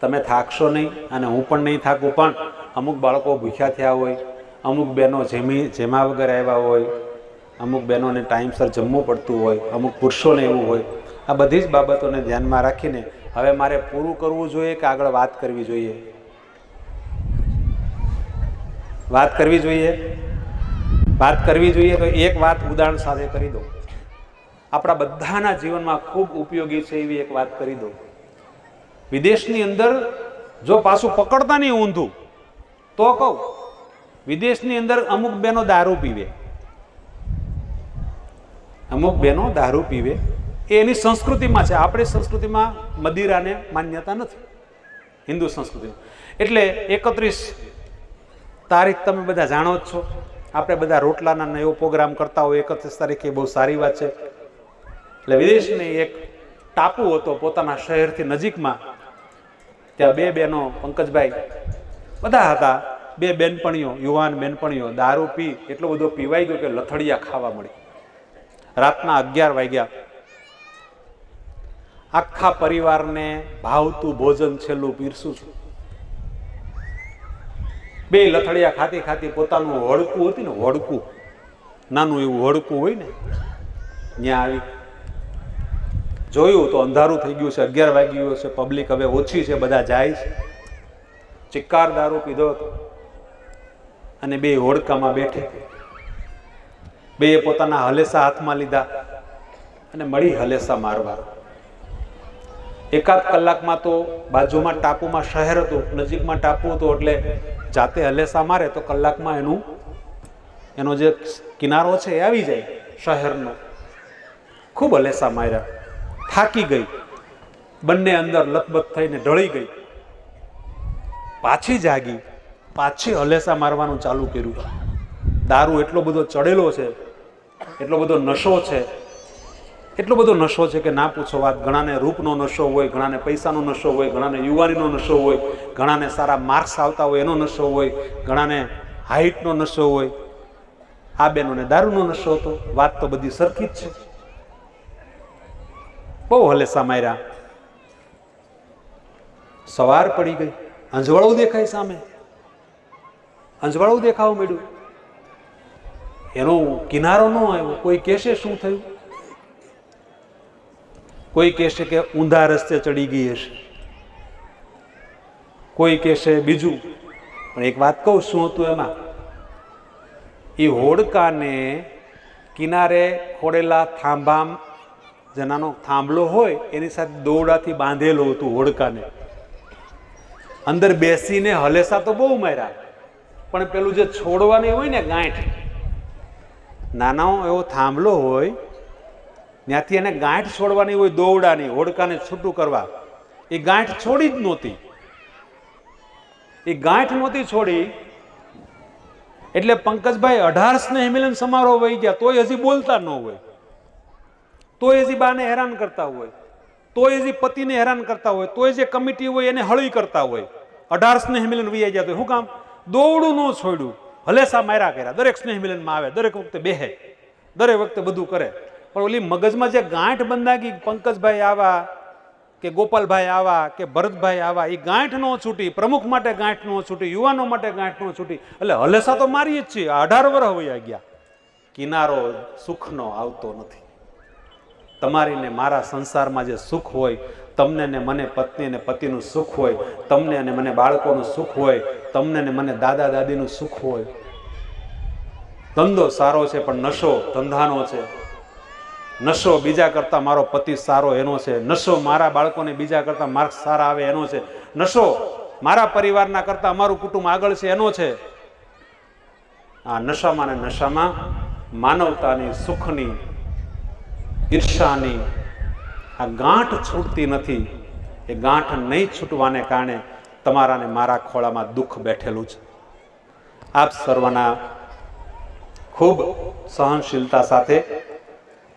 તમે થાકશો નહીં અને હું પણ નહીં થાકું. પણ અમુક બાળકો ભૂખ્યા થયા હોય, અમુક બહેનો જેમા વગર આવ્યા હોય, અમુક બહેનોને ટાઈમસર જમવું પડતું હોય, અમુક પુરુષોને એવું હોય. આ બધી જ બાબતોને ધ્યાનમાં રાખીને હવે મારે પૂરું કરવું જોઈએ કે આગળ વાત કરવી જોઈએ? વાત કરવી જોઈએ. વાત કરવી જોઈએ તો એક વાત ઉદાહરણ સાથે કરી દો. આપણા બધાના જીવનમાં ખૂબ ઉપયોગી છે એવી એક વાત કરી દો. વિદેશની અંદર જો પાછું પકડતા નહીં ઊંધું તો કહું, વિદેશની અંદર અમુક બહેનો દારૂ પીવે, અમુક બહેનો દારૂ પીવે. એ એની સંસ્કૃતિમાં છે. આપણી સંસ્કૃતિમાં મદિરાને માન્યતા નથી, હિન્દુ સંસ્કૃતિમાં. એટલે 31 તારીખ તમે બધા જાણો જ છો. આપણે બધા રોટલાના એવો પ્રોગ્રામ કરતા હોય. 31 તારીખે બહુ સારી વાત છે. એટલે વિદેશની એક ટાપુ હતો પોતાના શહેરથી નજીકમાં. ત્યાં 2 બહેનો, પંકજભાઈ, બધા હતા. બે બેનપણીઓ, યુવાન બેનપણીઓ દારૂ પી એટલો બધો પીવાઈ ગયો કે લથડિયા ખાવા મળી. રાતના 11 વાગ્યા. આખા પરિવારને ભાવતું ભોજન છેલ્લું પીરસું છું. બે લથડિયા ખાતી ખાતી પોતાનું હોડકું હતું ને, હોડકું નાનું એવું હોડકું હોય ને, ત્યાં આવી જોયું તો અંધારું થઈ ગયું છે, 11 વાગી ગયું છે, પબ્લિક હવે ઓછી છે, બધા જાય છે. ચિક્કાર દારૂ પીધો હતો અને બે હોડકામાં બેઠી. બે પોતાના હલેસા હાથમાં લીધા અને મળી હલેસા મારવા. એકાદ કલાકમાં તો બાજુમાં ટાપુમાં શહેર હતું, નજીકમાં ટાપુ હતું, એટલે જાતે હલેસા મારે તો કલાકમાં એનો જે કિનારો છે એ આવી જાય શહેરનો. ખૂબ હલેસા માર્યા, થાકી ગઈ, બંને અંદર લથબથ થઈને ઢળી ગઈ. પાછી જાગી, પાછી હલેસા મારવાનું ચાલુ કર્યું. દારૂ એટલો બધો ચડેલો છે, એટલો બધો નશો છે, એટલો બધો નશો છે કે ના પૂછો વાત. ઘણાને રૂપનો નશો હોય, ઘણાને પૈસાનો નશો હોય, ઘણાને યુવાનીનો નશો હોય, ઘણાને સારા માર્ક્સ આવતા હોય એનો નશો હોય, ઘણાને હાઇટનો નશો હોય. આ બેનોને દારૂનો નશો હતો. વાત તો બધી સરખી જ છે. બહુ હલેસા માર્યા. સવાર પડી ગઈ, અંજવાળું દેખાય સામે, અંજવાળું દેખાવા માંડ્યું. એનો કિનારો ન આવ્યો. કોઈ કહેશે શું થયું, કોઈ કહેશે કે ઊંધા રસ્તે ચડી ગઈ હશે, કોઈ કહેશે બીજું. પણ એક વાત કહું, શું હતું એમાં? એ હોડકાને કિનારે ખોડેલા થાંભા, જે નાનો થાંભલો હોય એની સાથે દોરડાથી બાંધેલો હતું હોડકાને. અંદર બેસીને હલેસા તો બહુ માર્યા, પણ પેલું જે છોડવાની હોય ને ગાંઠ, નાનો એવો થાંભલો હોય, ત્યાંથી એને ગાંઠ છોડવાની હોય દોરડાની, હોડકાને છૂટું કરવા. એ ગાંઠ છોડી જ નહોતી. એ ગાંઠ નહોતી છોડી. એટલે પંકજભાઈ 18 સ્નેહ મિલન સમારોહ વહી ગયા, તોય હજી બોલતા ન હોય, તોય હજી બાને હેરાન કરતા હોય, તોય હજી પતિને હેરાન કરતા હોય, તોય જે કમિટી હોય એને હળી કરતા હોય. 18 સ્નેહ મિલન વહી ગયા તો શું કામ? દોડું ન છોડ્યું, હલેસા માર્યા કર્યા. દરેક સ્નેહ મિલનમાં આવે, દરેક વખતે બેહે, દરેક વખતે બધું કરે. પણ ઓલી મગજમાં જે ગાંઠ બંધાગી, પંકજભાઈ આવા કે ગોપાલભાઈ આવા કે ભરતભાઈ આવા, એ ગાંઠ ન છૂટી. પ્રમુખ માટે ગાંઠ ન છૂટી, યુવાનો માટે ગાંઠ ન છૂટી. એટલે હલેસા તો મારીએ જ છીએ. 18 વર્ષ વયા ગયા, કિનારો સુખનો આવતો નથી. તમારી ને મારા સંસારમાં જે સુખ હોય, તમને ને મને પત્ની ને પતિનું સુખ હોય, તમને ને મને બાળકોનું સુખ હોય, તમને ને મને દાદા દાદીનું સુખ હોય. ધંધો સારો છે પણ નશો ધંધાનો છે. નશો બીજા કરતા મારો પતિ સારો એનો છે. નશો મારા બાળકોને બીજા કરતા માર્ક્સ સારા આવે એનો છે. નશો મારા પરિવારના કરતા અમારું કુટુંબ આગળ છે એનો છે. આ નશામાં ને નશામાં માનવતાની, સુખની, ઈર્ષાની આ ગાંઠ છૂટતી નથી. એ ગાંઠ નહીં છૂટવાને કારણે તમારા ને મારા ખોળામાં દુઃખ બેઠેલું છે. આપ સર્વના ખૂબ સહનશીલતા સાથે,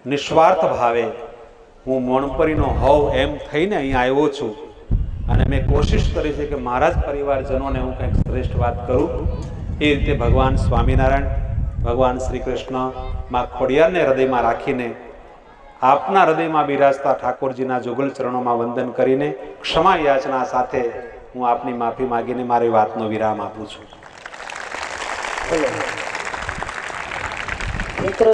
નિસ્વાર્થ ભાવે હું મોણપરીનો હોવ એમ થઈને અહીંયા આવ્યો છું. અને મેં કોશિશ કરી છે કે મારા જ પરિવારજનોને હું કંઈક શ્રેષ્ઠ વાત કરું. એ રીતે ભગવાન સ્વામિનારાયણ, ભગવાન શ્રી કૃષ્ણ, માં ખોડિયારને હૃદયમાં રાખીને આપના હૃદયમાં બિરાજતા ઠાકોરજીના જુગલ ચરણોમાં વંદન કરીને ક્ષમા યાચના સાથે હું આપની માફી માગીને મારી વાતનો વિરામ આપું છું. મિત્રો